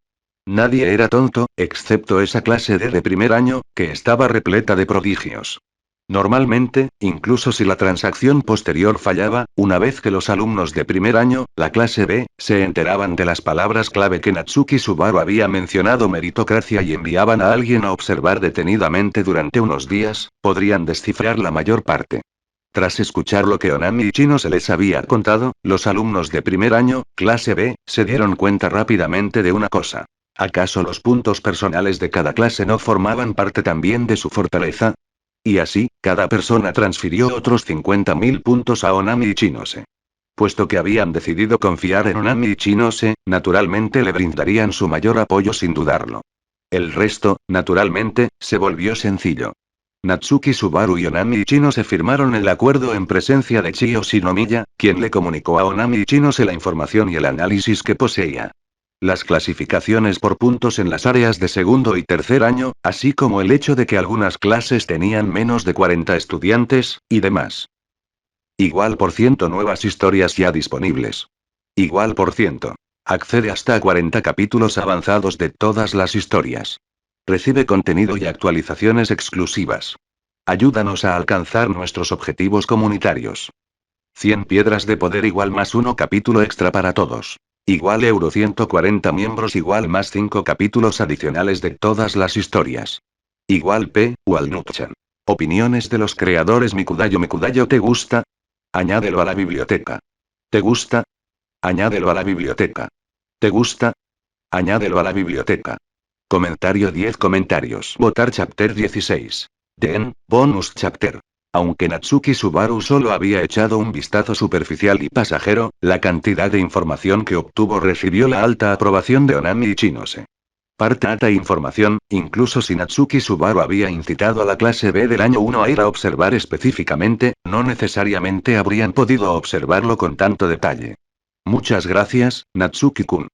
Nadie era tonto, excepto esa clase D de primer año, que estaba repleta de prodigios. Normalmente, incluso si la transacción posterior fallaba, una vez que los alumnos de primer año, la clase B, se enteraban de las palabras clave que Natsuki Subaru había mencionado meritocracia y enviaban a alguien a observar detenidamente durante unos días, podrían descifrar la mayor parte. Tras escuchar lo que Onami Ichino se les había contado, los alumnos de primer año, clase B, se dieron cuenta rápidamente de una cosa. ¿Acaso los puntos personales de cada clase no formaban parte también de su fortaleza? Y así, cada persona transfirió otros 50.000 puntos a Onami Ichinose. Puesto que habían decidido confiar en Onami Ichinose, naturalmente le brindarían su mayor apoyo sin dudarlo. El resto, naturalmente, se volvió sencillo. Natsuki Subaru y Onami Ichinose firmaron el acuerdo en presencia de Chio Shinomiya, quien le comunicó a Onami Ichinose la información y el análisis que poseía. Las clasificaciones por puntos en las áreas de segundo y tercer año, así como el hecho de que algunas clases tenían menos de 40 estudiantes, y demás. Igual por ciento nuevas historias ya disponibles. Igual por ciento. Accede hasta a 40 capítulos avanzados de todas las historias. Recibe contenido y actualizaciones exclusivas. Ayúdanos a alcanzar nuestros objetivos comunitarios. 100 piedras de poder igual más 1 capítulo extra para todos. Igual euro 140 miembros igual más 5 capítulos adicionales de todas las historias. Igual P. Walnutchan. Opiniones de los creadores. Mikudayo, ¿te gusta? Añádelo a la biblioteca. ¿Te gusta? Añádelo a la biblioteca. ¿Te gusta? Añádelo a la biblioteca. Comentario 10 comentarios. Votar Chapter 16. Den, Bonus Chapter. Aunque Natsuki Subaru solo había echado un vistazo superficial y pasajero, la cantidad de información que obtuvo recibió la alta aprobación de Onami y Chinose. Parte alta información, incluso si Natsuki Subaru había incitado a la clase B del año 1 a ir a observar específicamente, no necesariamente habrían podido observarlo con tanto detalle. Muchas gracias, Natsuki-kun.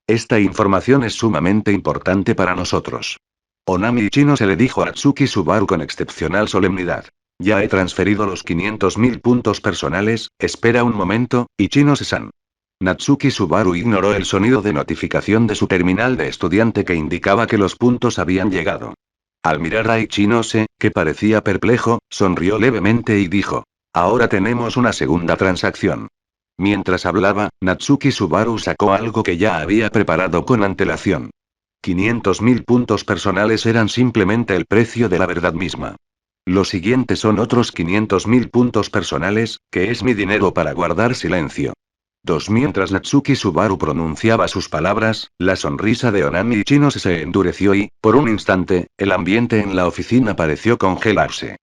Esta información es sumamente importante para nosotros. Onami y Chinose le dijo a Natsuki Subaru con excepcional solemnidad. Ya he transferido los 500.000 puntos personales, espera un momento, y Chinose-san. Natsuki Subaru ignoró el sonido de notificación de su terminal de estudiante que indicaba que los puntos habían llegado. Al mirar a Ichinose, que parecía perplejo, sonrió levemente y dijo: ahora tenemos una segunda transacción. Mientras hablaba, Natsuki Subaru sacó algo que ya había preparado con antelación. 500.000 puntos personales eran simplemente el precio de la verdad misma. Lo siguiente son otros 500.000 puntos personales, que es mi dinero para guardar silencio. Mientras Natsuki Subaru pronunciaba sus palabras, la sonrisa de Onami y Chinose se endureció y, por un instante, el ambiente en la oficina pareció congelarse.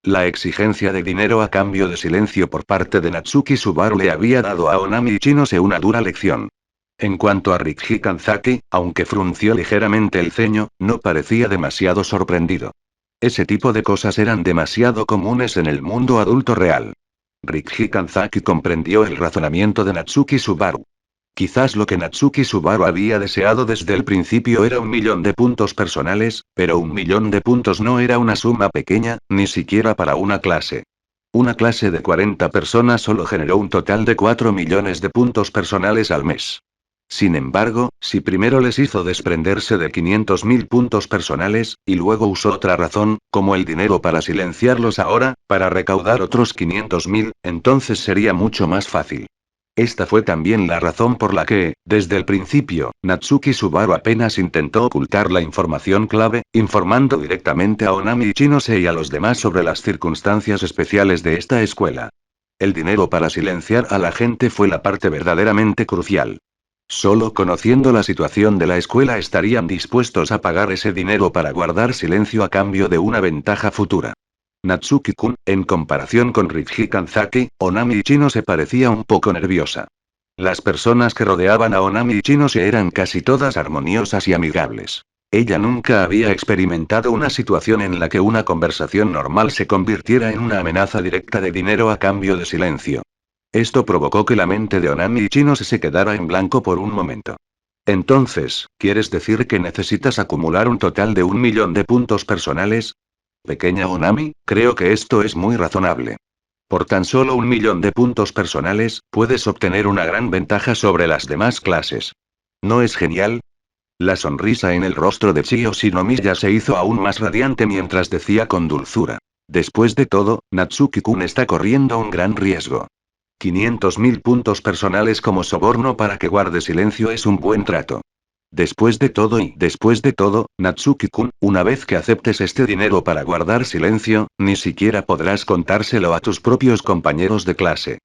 La exigencia de dinero a cambio de silencio por parte de Natsuki Subaru le había dado a Onami y Chinose una dura lección. En cuanto a Rikki Kanzaki, aunque frunció ligeramente el ceño, no parecía demasiado sorprendido. Ese tipo de cosas eran demasiado comunes en el mundo adulto real. Rikki Kanzaki comprendió el razonamiento de Natsuki Subaru. Quizás lo que Natsuki Subaru había deseado desde el principio era 1.000.000 de puntos personales, pero 1.000.000 de puntos no era una suma pequeña, ni siquiera para una clase. Una clase de 40 personas solo generó un total de 4 millones de puntos personales al mes. Sin embargo, si primero les hizo desprenderse de 500.000 puntos personales, y luego usó otra razón, como el dinero para silenciarlos ahora, para recaudar otros 500.000, entonces sería mucho más fácil. Esta fue también la razón por la que, desde el principio, Natsuki Subaru apenas intentó ocultar la información clave, informando directamente a Onami y Chinose y a los demás sobre las circunstancias especiales de esta escuela. El dinero para silenciar a la gente fue la parte verdaderamente crucial. Solo conociendo la situación de la escuela estarían dispuestos a pagar ese dinero para guardar silencio a cambio de una ventaja futura. Natsuki-kun, en comparación con Rikki Kanzaki, Onami y Chinose parecía un poco nerviosa. Las personas que rodeaban a Onami y Chinose eran casi todas armoniosas y amigables. Ella nunca había experimentado una situación en la que una conversación normal se convirtiera en una amenaza directa de dinero a cambio de silencio. Esto provocó que la mente de Onami y Chinose se quedara en blanco por un momento. Entonces, ¿quieres decir que necesitas acumular un total de 1.000.000 de puntos personales? Pequeña Onami, creo que esto es muy razonable. Por tan solo 1.000.000 de puntos personales, puedes obtener una gran ventaja sobre las demás clases. ¿No es genial? La sonrisa en el rostro de Chio Shinomiya se hizo aún más radiante mientras decía con dulzura. Después de todo, Natsuki-kun está corriendo un gran riesgo. 500.000 puntos personales como soborno para que guarde silencio es un buen trato. Después de todo, Natsuki-kun, una vez que aceptes este dinero para guardar silencio, ni siquiera podrás contárselo a tus propios compañeros de clase.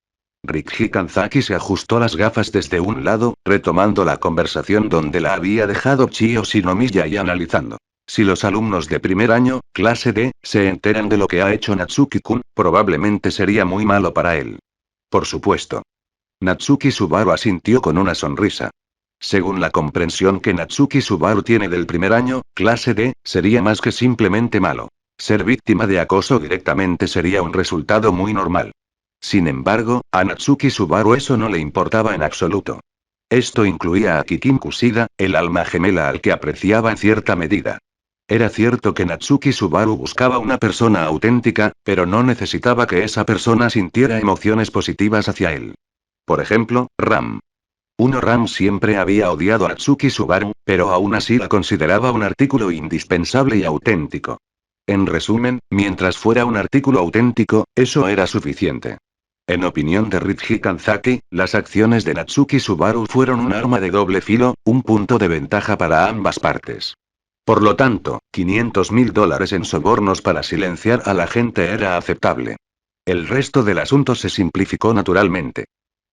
Rikki Kanzaki se ajustó las gafas desde un lado, retomando la conversación donde la había dejado Chio Shinomiya y analizando. Si los alumnos de primer año, clase D, se enteran de lo que ha hecho Natsuki-kun, probablemente sería muy malo para él. Por supuesto. Natsuki Subaru asintió con una sonrisa. Según la comprensión que Natsuki Subaru tiene del primer año, clase D, sería más que simplemente malo. Ser víctima de acoso directamente sería un resultado muy normal. Sin embargo, a Natsuki Subaru eso no le importaba en absoluto. Esto incluía a Kikin Kushida, el alma gemela al que apreciaba en cierta medida. Era cierto que Natsuki Subaru buscaba una persona auténtica, pero no necesitaba que esa persona sintiera emociones positivas hacia él. Por ejemplo, Ram. Ram siempre había odiado a Natsuki Subaru, pero aún así la consideraba un artículo indispensable y auténtico. En resumen, mientras fuera un artículo auténtico, eso era suficiente. En opinión de Ryuji Kanzaki, las acciones de Natsuki Subaru fueron un arma de doble filo, un punto de ventaja para ambas partes. Por lo tanto, $500.000 en sobornos para silenciar a la gente era aceptable. El resto del asunto se simplificó naturalmente.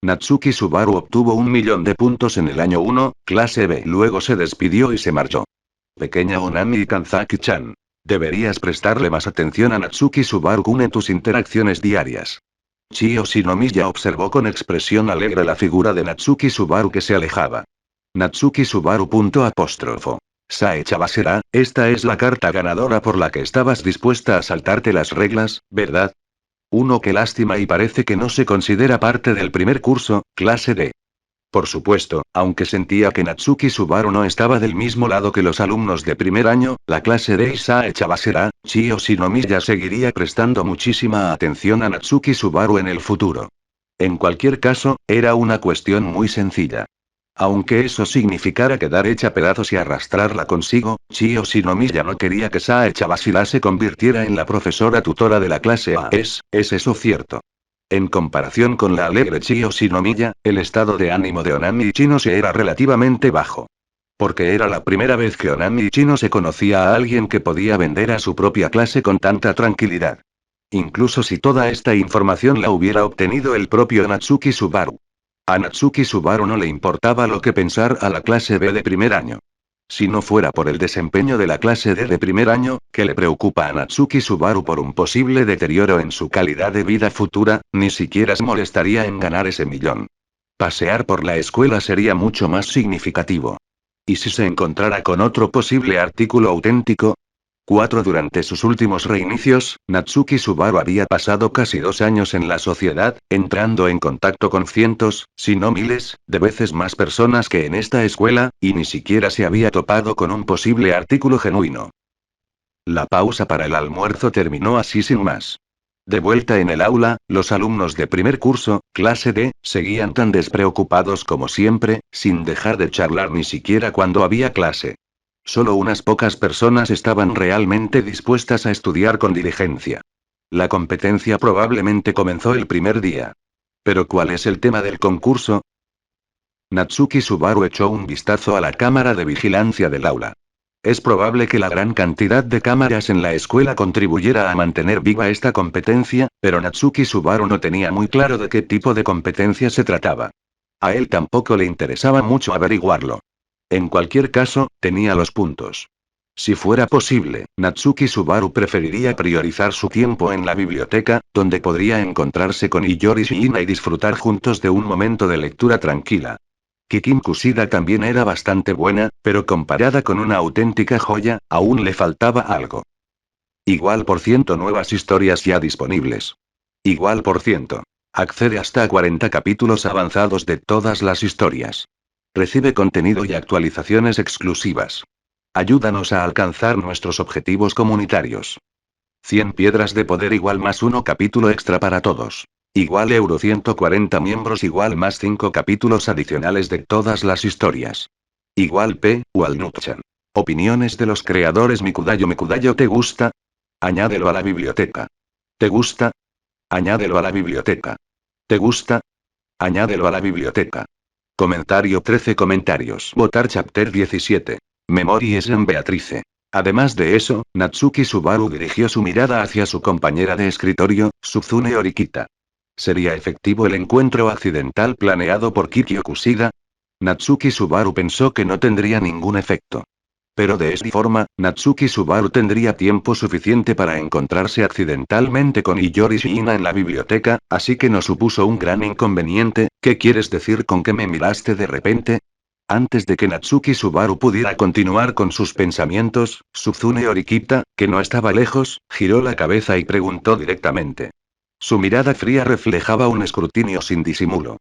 Natsuki Subaru obtuvo 1.000.000 de puntos en el año 1, clase B. Luego se despidió y se marchó. Pequeña Onami y Kanzaki-chan. Deberías prestarle más atención a Natsuki Subaru-kun en tus interacciones diarias. Chio Shinomiya observó con expresión alegre la figura de Natsuki Subaru que se alejaba. Natsuki Subaru. Sae Chabasera, esta es la carta ganadora por la que estabas dispuesta a saltarte las reglas, ¿verdad? Qué lástima y parece que no se considera parte del primer curso, clase D. Por supuesto, aunque sentía que Natsuki Subaru no estaba del mismo lado que los alumnos de primer año, la clase de Isae Chabasera, Chio Shinomiya seguiría prestando muchísima atención a Natsuki Subaru en el futuro. En cualquier caso, era una cuestión muy sencilla. Aunque eso significara quedar hecha pedazos y arrastrarla consigo, Chio Shinomiya no quería que Sae Chabasera se convirtiera en la profesora tutora de la clase A. ¿Es eso cierto? En comparación con la alegre Chio Shinomiya, el estado de ánimo de Onami y Chino se era relativamente bajo. Porque era la primera vez que Onami y Chino se conocía a alguien que podía vender a su propia clase con tanta tranquilidad. Incluso si toda esta información la hubiera obtenido el propio Natsuki Subaru. A Natsuki Subaru no le importaba lo que pensar a la clase B de primer año. Si no fuera por el desempeño de la clase D de primer año, que le preocupa a Natsuki Subaru por un posible deterioro en su calidad de vida futura, ni siquiera se molestaría en ganar ese millón. Pasear por la escuela sería mucho más significativo. ¿Y si se encontrara con otro posible artículo auténtico? Durante sus últimos reinicios, Natsuki Subaru había pasado casi 2 años en la sociedad, entrando en contacto con cientos, si no miles, de veces más personas que en esta escuela, y ni siquiera se había topado con un posible artículo genuino. La pausa para el almuerzo terminó así sin más. De vuelta en el aula, los alumnos de primer curso, clase D, seguían tan despreocupados como siempre, sin dejar de charlar ni siquiera cuando había clase. Solo unas pocas personas estaban realmente dispuestas a estudiar con diligencia. La competencia probablemente comenzó el primer día. ¿Pero cuál es el tema del concurso? Natsuki Subaru echó un vistazo a la cámara de vigilancia del aula. Es probable que la gran cantidad de cámaras en la escuela contribuyera a mantener viva esta competencia, pero Natsuki Subaru no tenía muy claro de qué tipo de competencia se trataba. A él tampoco le interesaba mucho averiguarlo. En cualquier caso, tenía los puntos. Si fuera posible, Natsuki Subaru preferiría priorizar su tiempo en la biblioteca, donde podría encontrarse con Iyori Shiina y disfrutar juntos de un momento de lectura tranquila. Kikin Kushida también era bastante buena, pero comparada con una auténtica joya, aún le faltaba algo. Igual por ciento nuevas historias ya disponibles. Igual por ciento. Accede hasta a 40 capítulos avanzados de todas las historias. Recibe contenido y actualizaciones exclusivas. Ayúdanos a alcanzar nuestros objetivos comunitarios. 100 piedras de poder igual más 1 capítulo extra para todos. Igual euro 140 miembros igual más 5 capítulos adicionales de todas las historias. Igual P. Walnut-chan. Opiniones de los creadores. Mikudayo, ¿te gusta? Añádelo a la biblioteca. ¿Te gusta? Añádelo a la biblioteca. ¿Te gusta? Añádelo a la biblioteca. Comentario 13 comentarios. Votar Chapter 17. Memories en Beatrice. Además de eso, Natsuki Subaru dirigió su mirada hacia su compañera de escritorio, Suzune Orikita. ¿Sería efectivo el encuentro accidental planeado por Kikyo Kushida? Natsuki Subaru pensó que no tendría ningún efecto. Pero de esta forma, Natsuki Subaru tendría tiempo suficiente para encontrarse accidentalmente con Iyori Shiina en la biblioteca, así que no supuso un gran inconveniente. ¿Qué quieres decir con que me miraste de repente? Antes de que Natsuki Subaru pudiera continuar con sus pensamientos, Suzune Orikita, que no estaba lejos, giró la cabeza y preguntó directamente. Su mirada fría reflejaba un escrutinio sin disimulo.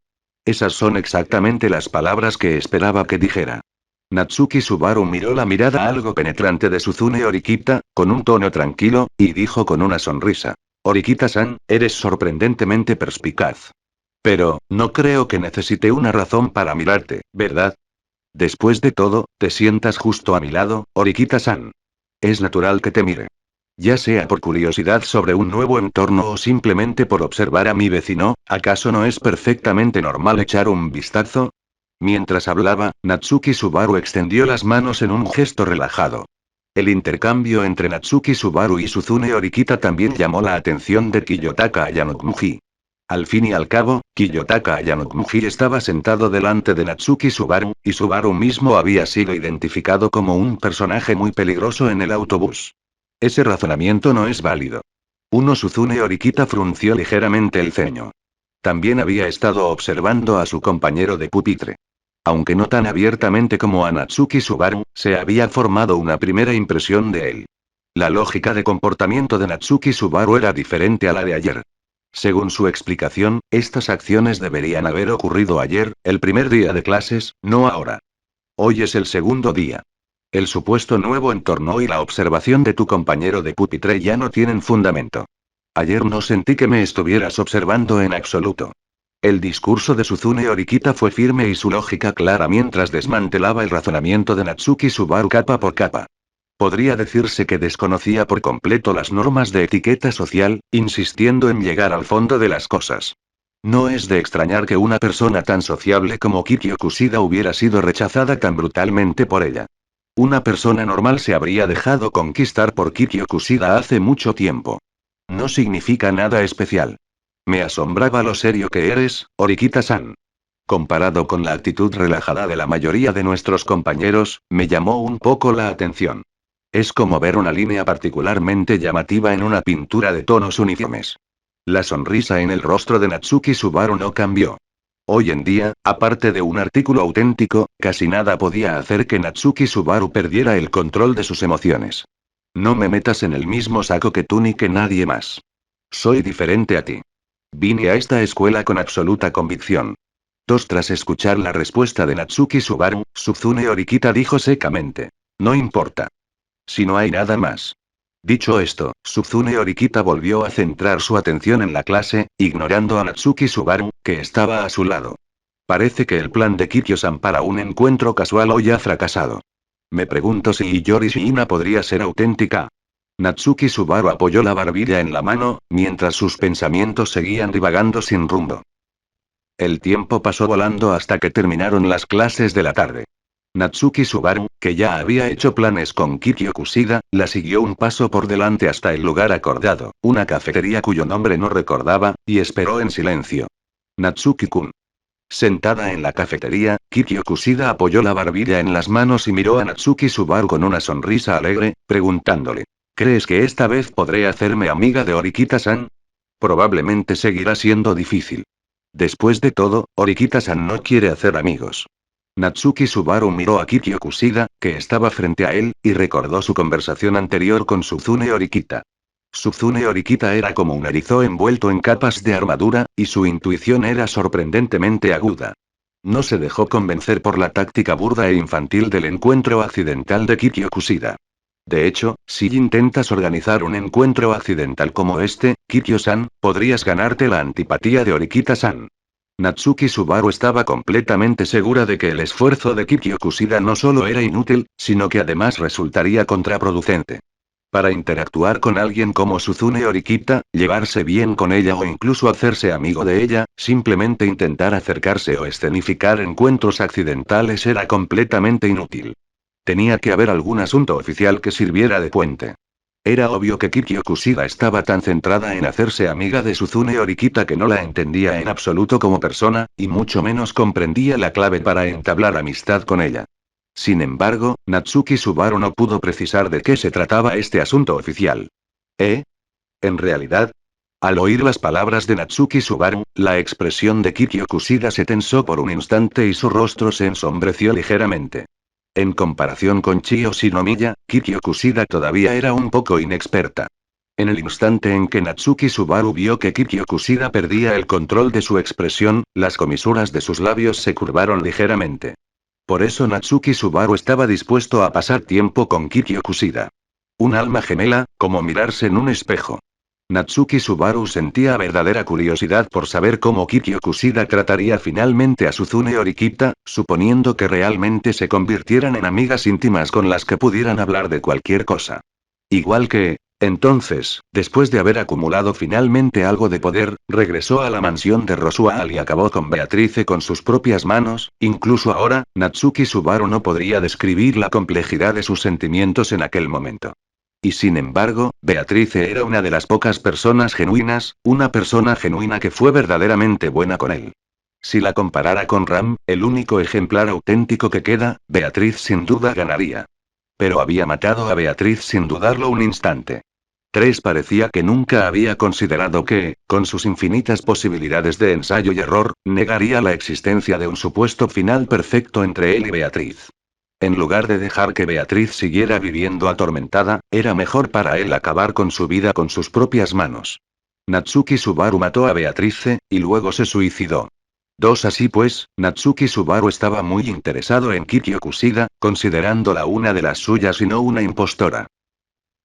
Esas son exactamente las palabras que esperaba que dijera. Natsuki Subaru miró la mirada algo penetrante de Suzune Orikita, con un tono tranquilo, y dijo con una sonrisa. Orikita-san, eres sorprendentemente perspicaz. Pero, no creo que necesite una razón para mirarte, ¿verdad? Después de todo, te sientas justo a mi lado, Orikita-san. Es natural que te mire. Ya sea por curiosidad sobre un nuevo entorno o simplemente por observar a mi vecino, ¿acaso no es perfectamente normal echar un vistazo? Mientras hablaba, Natsuki Subaru extendió las manos en un gesto relajado. El intercambio entre Natsuki Subaru y Suzune Orikita también llamó la atención de Kiyotaka Ayanokmuji. Al fin y al cabo, Kiyotaka Ayanokmuji estaba sentado delante de Natsuki Subaru, y Subaru mismo había sido identificado como un personaje muy peligroso en el autobús. Ese razonamiento no es válido. Suzune Orikita frunció ligeramente el ceño. También había estado observando a su compañero de pupitre. Aunque no tan abiertamente como a Natsuki Subaru, se había formado una primera impresión de él. La lógica de comportamiento de Natsuki Subaru era diferente a la de ayer. Según su explicación, estas acciones deberían haber ocurrido ayer, el primer día de clases, no ahora. Hoy es el segundo día. El supuesto nuevo entorno y la observación de tu compañero de pupitre ya no tienen fundamento. Ayer no sentí que me estuvieras observando en absoluto. El discurso de Suzune Orikita fue firme y su lógica clara mientras desmantelaba el razonamiento de Natsuki Subaru capa por capa. Podría decirse que desconocía por completo las normas de etiqueta social, insistiendo en llegar al fondo de las cosas. No es de extrañar que una persona tan sociable como Kikyo Kushida hubiera sido rechazada tan brutalmente por ella. Una persona normal se habría dejado conquistar por Kikyo Kushida hace mucho tiempo. No significa nada especial. Me asombraba lo serio que eres, Orikita-san. Comparado con la actitud relajada de la mayoría de nuestros compañeros, me llamó un poco la atención. Es como ver una línea particularmente llamativa en una pintura de tonos uniformes. La sonrisa en el rostro de Natsuki Subaru no cambió. Hoy en día, aparte de un artículo auténtico, casi nada podía hacer que Natsuki Subaru perdiera el control de sus emociones. No me metas en el mismo saco que tú ni que nadie más. Soy diferente a ti. Vine a esta escuela con absoluta convicción. Tras escuchar la respuesta de Natsuki Subaru, Suzune Orikita dijo secamente. No importa. Si no hay nada más. Dicho esto, Suzune Orikita volvió a centrar su atención en la clase, ignorando a Natsuki Subaru, que estaba a su lado. Parece que el plan de Kikyo-san para un encuentro casual hoy ha fracasado. Me pregunto si Iyori Shiina podría ser auténtica. Natsuki Subaru apoyó la barbilla en la mano, mientras sus pensamientos seguían divagando sin rumbo. El tiempo pasó volando hasta que terminaron las clases de la tarde. Natsuki Subaru, que ya había hecho planes con Kikyo Kushida, la siguió un paso por delante hasta el lugar acordado, una cafetería cuyo nombre no recordaba, y esperó en silencio. Natsuki-kun. Sentada en la cafetería, Kikyo Kushida apoyó la barbilla en las manos y miró a Natsuki Subaru con una sonrisa alegre, preguntándole. ¿Crees que esta vez podré hacerme amiga de Orikita-san? Probablemente seguirá siendo difícil. Después de todo, Orikita-san no quiere hacer amigos. Natsuki Subaru miró a Kikyo Kushida, que estaba frente a él, y recordó su conversación anterior con Suzune Orikita. Suzune Orikita era como un erizo envuelto en capas de armadura, y su intuición era sorprendentemente aguda. No se dejó convencer por la táctica burda e infantil del encuentro accidental de Kikyo Kushida. De hecho, si intentas organizar un encuentro accidental como este, Kikyo-san, podrías ganarte la antipatía de Orikita-san. Natsuki Subaru estaba completamente segura de que el esfuerzo de Kikyo Kushida no solo era inútil, sino que además resultaría contraproducente. Para interactuar con alguien como Suzune Orikita, llevarse bien con ella o incluso hacerse amigo de ella, simplemente intentar acercarse o escenificar encuentros accidentales era completamente inútil. Tenía que haber algún asunto oficial que sirviera de puente. Era obvio que Kikyo Kushida estaba tan centrada en hacerse amiga de Suzune Orikita que no la entendía en absoluto como persona, y mucho menos comprendía la clave para entablar amistad con ella. Sin embargo, Natsuki Subaru no pudo precisar de qué se trataba este asunto oficial. ¿Eh? ¿En realidad? Al oír las palabras de Natsuki Subaru, la expresión de Kikyo Kushida se tensó por un instante y su rostro se ensombreció ligeramente. En comparación con Chio Shinomiya, Kikyo Kushida todavía era un poco inexperta. En el instante en que Natsuki Subaru vio que Kikyo Kushida perdía el control de su expresión, las comisuras de sus labios se curvaron ligeramente. Por eso Natsuki Subaru estaba dispuesto a pasar tiempo con Kikyo Kushida. Un alma gemela, como mirarse en un espejo. Natsuki Subaru sentía verdadera curiosidad por saber cómo Kikyo Kushida trataría finalmente a Suzune Horikita, suponiendo que realmente se convirtieran en amigas íntimas con las que pudieran hablar de cualquier cosa. Igual que, entonces, después de haber acumulado finalmente algo de poder, regresó a la mansión de Rosual y acabó con Beatrice con sus propias manos. Incluso ahora, Natsuki Subaru no podría describir la complejidad de sus sentimientos en aquel momento. Y sin embargo, Beatrice era una de las pocas personas genuinas, una persona genuina que fue verdaderamente buena con él. Si la comparara con Ram, el único ejemplar auténtico que queda, Beatriz sin duda ganaría. Pero había matado a Beatriz sin dudarlo un instante. 3 parecía que nunca había considerado que, con sus infinitas posibilidades de ensayo y error, negaría la existencia de un supuesto final perfecto entre él y Beatriz. En lugar de dejar que Beatriz siguiera viviendo atormentada, era mejor para él acabar con su vida con sus propias manos. Natsuki Subaru mató a Beatrice, y luego se suicidó. 2 Así pues, Natsuki Subaru estaba muy interesado en Kikyo Kushida, considerándola una de las suyas y no una impostora.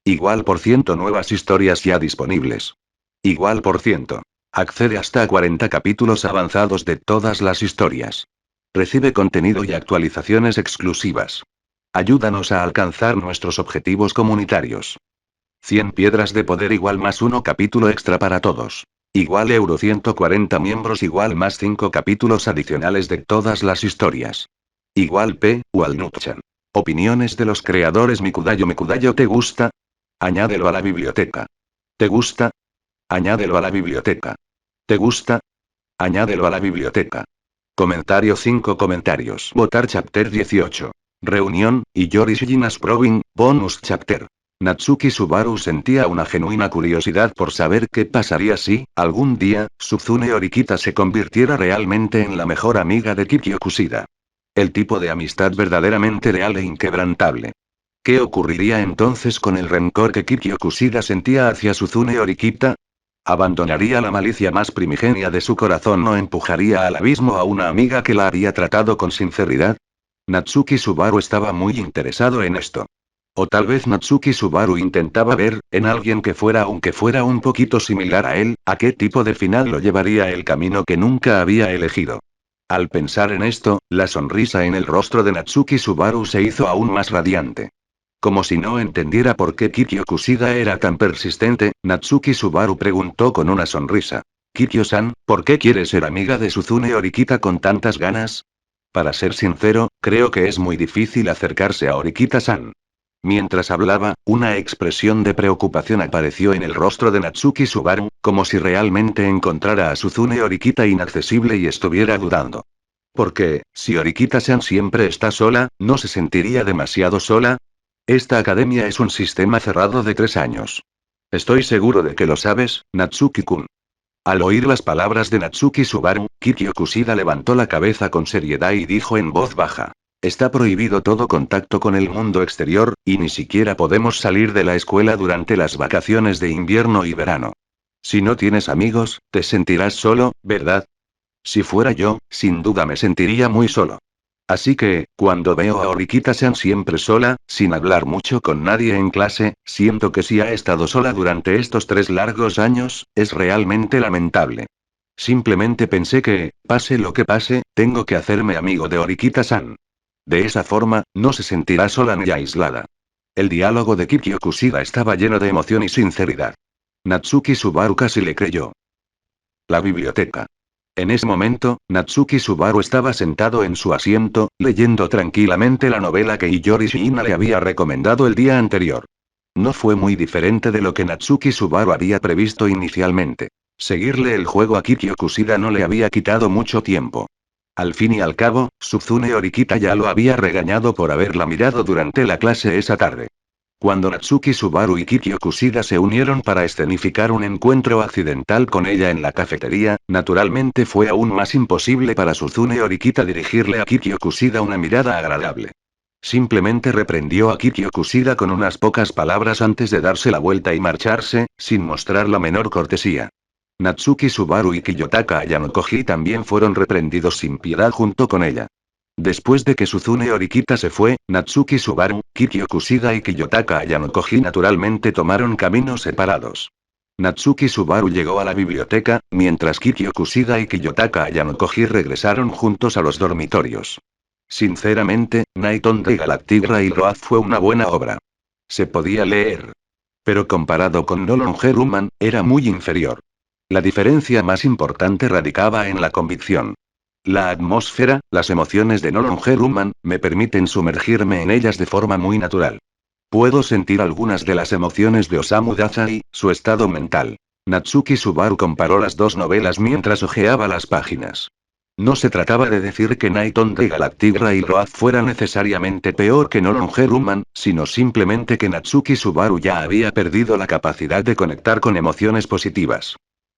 Igual por ciento nuevas historias ya disponibles. Igual por ciento. Accede hasta a 40 capítulos avanzados de todas las historias. Recibe contenido y actualizaciones exclusivas. Ayúdanos a alcanzar nuestros objetivos comunitarios. 100 piedras de poder igual más 1 capítulo extra para todos. Igual euro 140 miembros igual más 5 capítulos adicionales de todas las historias. Igual P. Walnutchan. Opiniones de los creadores. Mikudayo ¿te gusta? Añádelo a la biblioteca. ¿Te gusta? Añádelo a la biblioteca. ¿Te gusta? Añádelo a la biblioteca. Comentario 5 comentarios. Votar Chapter 18. Reunión, y Yori Shijinas Probing, Bonus Chapter. Natsuki Subaru sentía una genuina curiosidad por saber qué pasaría si, algún día, Suzune Horikita se convirtiera realmente en la mejor amiga de Kikyo Kushida. El tipo de amistad verdaderamente leal e inquebrantable. ¿Qué ocurriría entonces con el rencor que Kikyo Kushida sentía hacia Suzune Horikita? ¿Abandonaría la malicia más primigenia de su corazón o empujaría al abismo a una amiga que la había tratado con sinceridad? Natsuki Subaru estaba muy interesado en esto. O tal vez Natsuki Subaru intentaba ver, en alguien que fuera aunque fuera un poquito similar a él, a qué tipo de final lo llevaría el camino que nunca había elegido. Al pensar en esto, la sonrisa en el rostro de Natsuki Subaru se hizo aún más radiante. Como si no entendiera por qué Kikyo Kushida era tan persistente, Natsuki Subaru preguntó con una sonrisa. Kikyo-san, ¿por qué quieres ser amiga de Suzune Horikita con tantas ganas? Para ser sincero, creo que es muy difícil acercarse a Horikita-san. Mientras hablaba, una expresión de preocupación apareció en el rostro de Natsuki Subaru, como si realmente encontrara a Suzune Horikita inaccesible y estuviera dudando. Porque, si Horikita-san siempre está sola, ¿no se sentiría demasiado sola? Esta academia es un sistema cerrado de 3 años. Estoy seguro de que lo sabes, Natsuki-kun. Al oír las palabras de Natsuki Subaru, Kikyo Kushida levantó la cabeza con seriedad y dijo en voz baja. Está prohibido todo contacto con el mundo exterior, y ni siquiera podemos salir de la escuela durante las vacaciones de invierno y verano. Si no tienes amigos, te sentirás solo, ¿verdad? Si fuera yo, sin duda me sentiría muy solo. Así que, cuando veo a Horikita-san siempre sola, sin hablar mucho con nadie en clase, siento que si ha estado sola durante estos 3 largos años, es realmente lamentable. Simplemente pensé que, pase lo que pase, tengo que hacerme amigo de Horikita-san. De esa forma, no se sentirá sola ni aislada. El diálogo de Kikyo Kushida estaba lleno de emoción y sinceridad. Natsuki Subaru casi le creyó. La biblioteca. En ese momento, Natsuki Subaru estaba sentado en su asiento, leyendo tranquilamente la novela que Iyori Shiina le había recomendado el día anterior. No fue muy diferente de lo que Natsuki Subaru había previsto inicialmente. Seguirle el juego a Kikyo Kushida no le había quitado mucho tiempo. Al fin y al cabo, Suzune Horikita ya lo había regañado por haberla mirado durante la clase esa tarde. Cuando Natsuki Subaru y Kikyo Kushida se unieron para escenificar un encuentro accidental con ella en la cafetería, naturalmente fue aún más imposible para Suzune Horikita dirigirle a Kikyo Kushida una mirada agradable. Simplemente reprendió a Kikyo Kushida con unas pocas palabras antes de darse la vuelta y marcharse, sin mostrar la menor cortesía. Natsuki Subaru y Kiyotaka Ayanokoji también fueron reprendidos sin piedad junto con ella. Después de que Suzune Horikita se fue, Natsuki Subaru, Kikyo Kushida y Kiyotaka Ayanokoji naturalmente tomaron caminos separados. Natsuki Subaru llegó a la biblioteca, mientras Kikyo Kushida y Kiyotaka Ayanokoji regresaron juntos a los dormitorios. Sinceramente, Night on the Galactic Railroad fue una buena obra. Se podía leer. Pero comparado con No Longer Human, era muy inferior. La diferencia más importante radicaba en la convicción. La atmósfera, las emociones de No Longer Human, me permiten sumergirme en ellas de forma muy natural. Puedo sentir algunas de las emociones de Osamu Dazai, su estado mental. Natsuki Subaru comparó las dos novelas mientras hojeaba las páginas. No se trataba de decir que Night on the Galactic Railroad fuera necesariamente peor que No Longer Human, sino simplemente que Natsuki Subaru ya había perdido la capacidad de conectar con emociones positivas.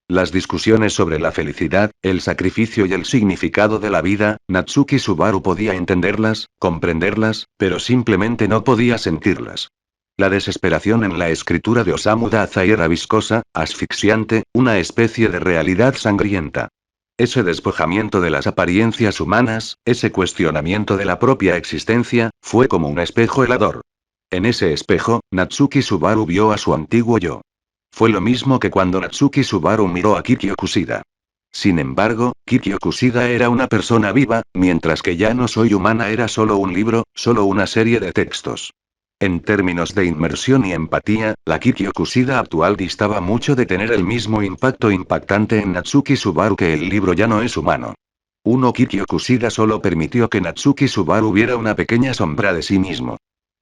Las discusiones sobre la felicidad, el sacrificio y el significado de la vida, Natsuki Subaru podía entenderlas, comprenderlas, pero simplemente no podía sentirlas. La desesperación en la escritura de Osamu Dazai era viscosa, asfixiante, una especie de realidad sangrienta. Ese despojamiento de las apariencias humanas, ese cuestionamiento de la propia existencia, fue como un espejo helador. En ese espejo, Natsuki Subaru vio a su antiguo yo. Fue lo mismo que cuando Natsuki Subaru miró a Kikyo Kushida. Sin embargo, Kikyo Kushida era una persona viva, mientras que Ya no soy humana era solo un libro, solo una serie de textos. En términos de inmersión y empatía, la Kikyo Kushida actual distaba mucho de tener el mismo impacto impactante en Natsuki Subaru que el libro Ya no es humano. Kikyo Kushida solo permitió que Natsuki Subaru viera una pequeña sombra de sí mismo.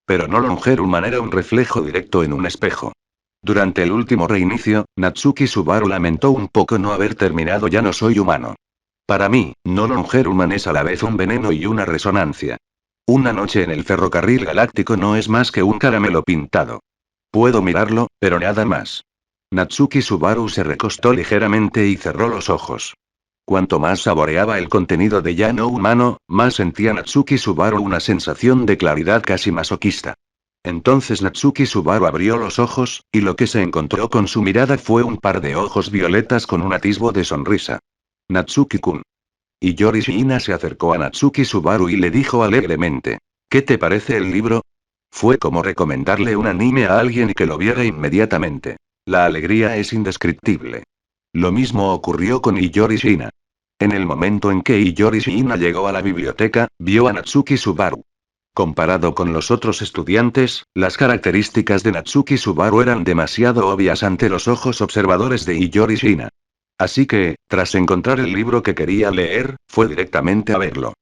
Pero no Longer Human era un reflejo directo en un espejo. Durante el último reinicio, Natsuki Subaru lamentó un poco no haber terminado Ya no soy humano. Para mí, No Longer Human es a la vez un veneno y una resonancia. Una noche en el ferrocarril galáctico no es más que un caramelo pintado. Puedo mirarlo, pero nada más. Natsuki Subaru se recostó ligeramente y cerró los ojos. Cuanto más saboreaba el contenido de Ya no humano, más sentía Natsuki Subaru una sensación de claridad casi masoquista. Entonces Natsuki Subaru abrió los ojos, y lo que se encontró con su mirada fue un par de ojos violetas con un atisbo de sonrisa. Natsuki-kun. Y Yori Shiina se acercó a Natsuki Subaru y le dijo alegremente: ¿Qué te parece el libro? Fue como recomendarle un anime a alguien y que lo viera inmediatamente. La alegría es indescriptible. Lo mismo ocurrió con Iyori Shiina. En el momento en que Iyori Shiina llegó a la biblioteca, vio a Natsuki Subaru. Comparado con los otros estudiantes, las características de Natsuki Subaru eran demasiado obvias ante los ojos observadores de Iyori Shiina. Así que, tras encontrar el libro que quería leer, fue directamente a verlo.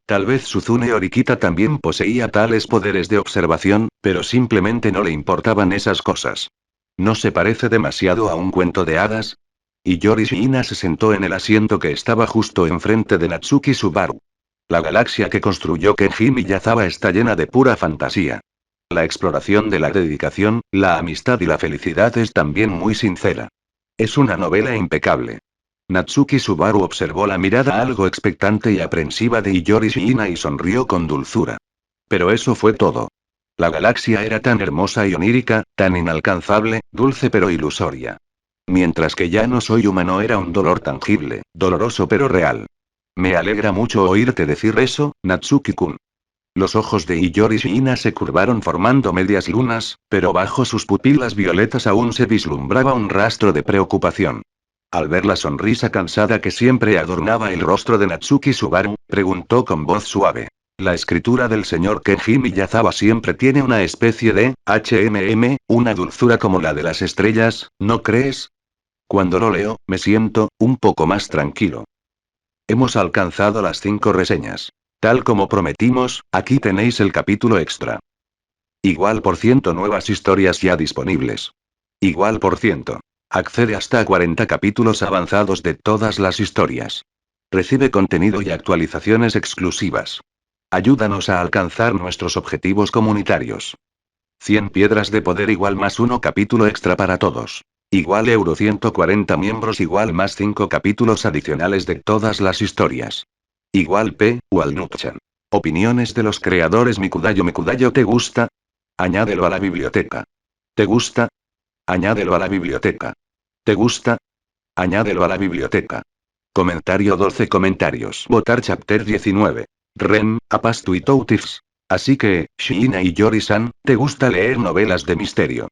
Tal vez Suzune Orikita también poseía tales poderes de observación, pero simplemente no le importaban esas cosas. ¿No se parece demasiado a un cuento de hadas? Iyori Shiina se sentó en el asiento que estaba justo enfrente de Natsuki Subaru. La galaxia que construyó Kenji Miyazawa está llena de pura fantasía. La exploración de la dedicación, la amistad y la felicidad es también muy sincera. Es una novela impecable. Natsuki Subaru observó la mirada algo expectante y aprensiva de Iyori Shiina y sonrió con dulzura. Pero eso fue todo. La galaxia era tan hermosa y onírica, tan inalcanzable, dulce pero ilusoria. Mientras que Ya no soy humano era un dolor tangible, doloroso pero real. Me alegra mucho oírte decir eso, Natsuki-kun. Los ojos de Iyori Shiina se curvaron formando medias lunas, pero bajo sus pupilas violetas aún se vislumbraba un rastro de preocupación. Al ver la sonrisa cansada que siempre adornaba el rostro de Natsuki Subaru, preguntó con voz suave. La escritura del señor Kenji Miyazawa siempre tiene una especie de una dulzura como la de las estrellas, ¿no crees? Cuando lo leo, me siento un poco más tranquilo. Hemos alcanzado las 5 reseñas. Tal como prometimos, aquí tenéis el capítulo extra. Igual por ciento nuevas historias ya disponibles. Igual por ciento. Accede hasta a 40 capítulos avanzados de todas las historias. Recibe contenido y actualizaciones exclusivas. Ayúdanos a alcanzar nuestros objetivos comunitarios. 100 piedras de poder igual más 1 capítulo extra para todos. Igual euro 140 miembros igual más 5 capítulos adicionales de todas las historias. Igual P. Walnuchan. Opiniones de los creadores. Mikudayo ¿te gusta? Añádelo a la biblioteca. ¿Te gusta? Añádelo a la biblioteca. ¿Te gusta? Añádelo a la biblioteca. Comentario 12 comentarios. Votar Chapter 19. Rem, Apastu y Toutifs. Así que, Shiina y Yori-san, ¿te gusta leer novelas de misterio?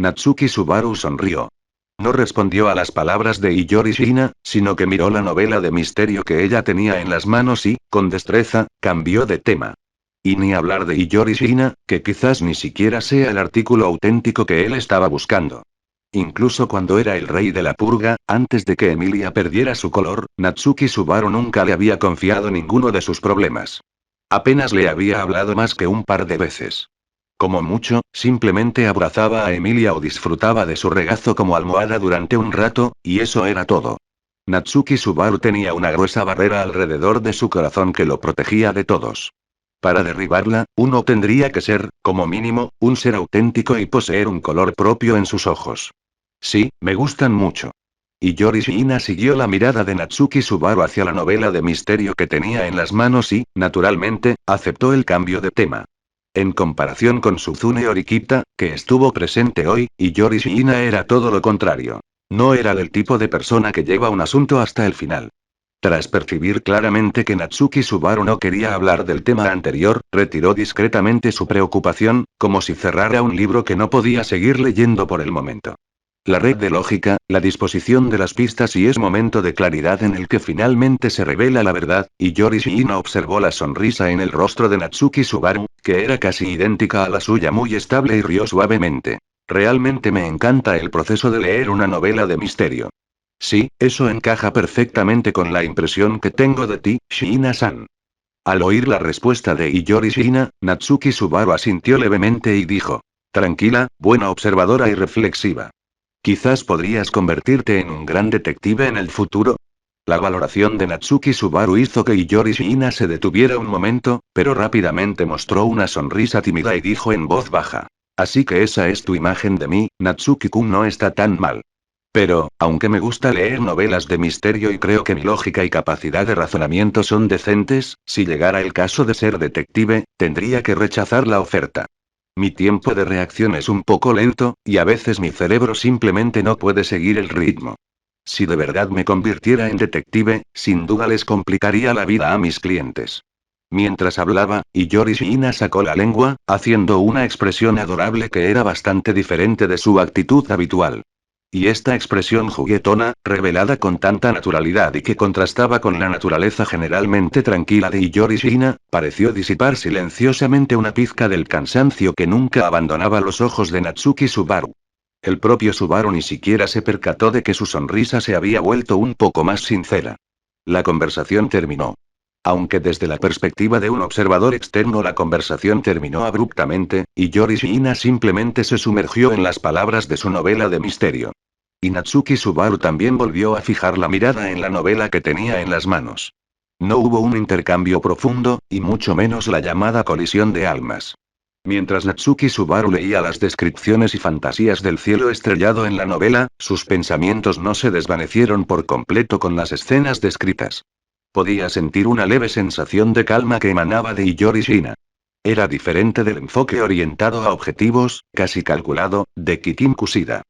Natsuki Subaru sonrió. No respondió a las palabras de Iyori Shiina, sino que miró la novela de misterio que ella tenía en las manos y, con destreza, cambió de tema. Y ni hablar de Iyori Shiina, que quizás ni siquiera sea el artículo auténtico que él estaba buscando. Incluso cuando era el rey de la purga, antes de que Emilia perdiera su color, Natsuki Subaru nunca le había confiado ninguno de sus problemas. Apenas le había hablado más que un par de veces. Como mucho, simplemente abrazaba a Emilia o disfrutaba de su regazo como almohada durante un rato, y eso era todo. Natsuki Subaru tenía una gruesa barrera alrededor de su corazón que lo protegía de todos. Para derribarla, uno tendría que ser, como mínimo, un ser auténtico y poseer un color propio en sus ojos. Sí, me gustan mucho. Y Yori Shiina siguió la mirada de Natsuki Subaru hacia la novela de misterio que tenía en las manos y, naturalmente, aceptó el cambio de tema. En comparación con Suzune Orikita, que estuvo presente hoy, Iyori Shiina era todo lo contrario. No era del tipo de persona que lleva un asunto hasta el final. Tras percibir claramente que Natsuki Subaru no quería hablar del tema anterior, retiró discretamente su preocupación, como si cerrara un libro que no podía seguir leyendo por el momento. La red de lógica, la disposición de las pistas y es momento de claridad en el que finalmente se revela la verdad, y Yori Shiina observó la sonrisa en el rostro de Natsuki Subaru, que era casi idéntica a la suya muy estable y rió suavemente. Realmente me encanta el proceso de leer una novela de misterio. Sí, eso encaja perfectamente con la impresión que tengo de ti, Shiina-san. Al oír la respuesta de Iyori Shiina, Natsuki Subaru asintió levemente y dijo: tranquila, buena observadora y reflexiva. Quizás podrías convertirte en un gran detective en el futuro. La valoración de Natsuki Subaru hizo que Iyori Shiina se detuviera un momento, pero rápidamente mostró una sonrisa tímida y dijo en voz baja: así que esa es tu imagen de mí, Natsuki-kun no está tan mal. Pero, aunque me gusta leer novelas de misterio y creo que mi lógica y capacidad de razonamiento son decentes, si llegara el caso de ser detective, tendría que rechazar la oferta. Mi tiempo de reacción es un poco lento, y a veces mi cerebro simplemente no puede seguir el ritmo. Si de verdad me convirtiera en detective, sin duda les complicaría la vida a mis clientes. Mientras hablaba, Iyori Shiina sacó la lengua, haciendo una expresión adorable que era bastante diferente de su actitud habitual. Y esta expresión juguetona, revelada con tanta naturalidad y que contrastaba con la naturaleza generalmente tranquila de Iyori Shiina, pareció disipar silenciosamente una pizca del cansancio que nunca abandonaba los ojos de Natsuki Subaru. El propio Subaru ni siquiera se percató de que su sonrisa se había vuelto un poco más sincera. La conversación terminó. Aunque desde la perspectiva de un observador externo la conversación terminó abruptamente, y Yori Shiina simplemente se sumergió en las palabras de su novela de misterio. Y Natsuki Subaru también volvió a fijar la mirada en la novela que tenía en las manos. No hubo un intercambio profundo, y mucho menos la llamada colisión de almas. Mientras Natsuki Subaru leía las descripciones y fantasías del cielo estrellado en la novela, sus pensamientos no se desvanecieron por completo con las escenas descritas. Podía sentir una leve sensación de calma que emanaba de Iyori Shiina. Era diferente del enfoque orientado a objetivos, casi calculado, de Kikin Kushida.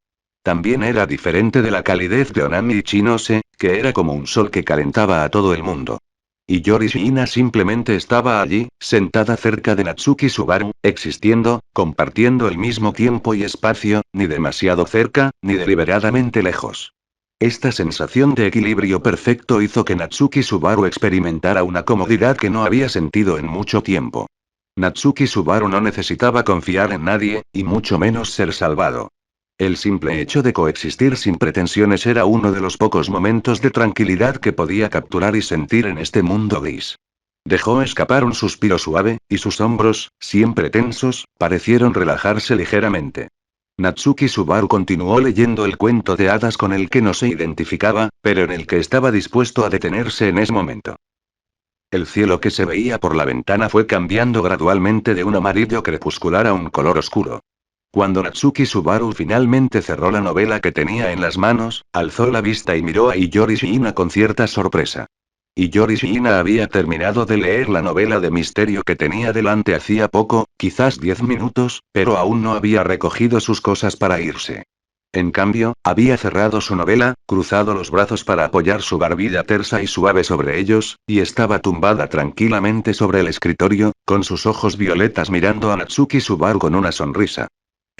También era diferente de la calidez de Onami Ichinose, que era como un sol que calentaba a todo el mundo. Y Yori Shiina simplemente estaba allí, sentada cerca de Natsuki Subaru, existiendo, compartiendo el mismo tiempo y espacio, ni demasiado cerca, ni deliberadamente lejos. Esta sensación de equilibrio perfecto hizo que Natsuki Subaru experimentara una comodidad que no había sentido en mucho tiempo. Natsuki Subaru no necesitaba confiar en nadie, y mucho menos ser salvado. El simple hecho de coexistir sin pretensiones era uno de los pocos momentos de tranquilidad que podía capturar y sentir en este mundo gris. Dejó escapar un suspiro suave, y sus hombros, siempre tensos, parecieron relajarse ligeramente. Natsuki Subaru continuó leyendo el cuento de hadas con el que no se identificaba, pero en el que estaba dispuesto a detenerse en ese momento. El cielo que se veía por la ventana fue cambiando gradualmente de un amarillo crepuscular a un color oscuro. Cuando Natsuki Subaru finalmente cerró la novela que tenía en las manos, alzó la vista y miró a Iyori Shiina con cierta sorpresa. Iyori Shiina había terminado de leer la novela de misterio que tenía delante hacía poco, quizás 10 minutos, pero aún no había recogido sus cosas para irse. En cambio, había cerrado su novela, cruzado los brazos para apoyar su barbilla tersa y suave sobre ellos, y estaba tumbada tranquilamente sobre el escritorio, con sus ojos violetas mirando a Natsuki Subaru con una sonrisa.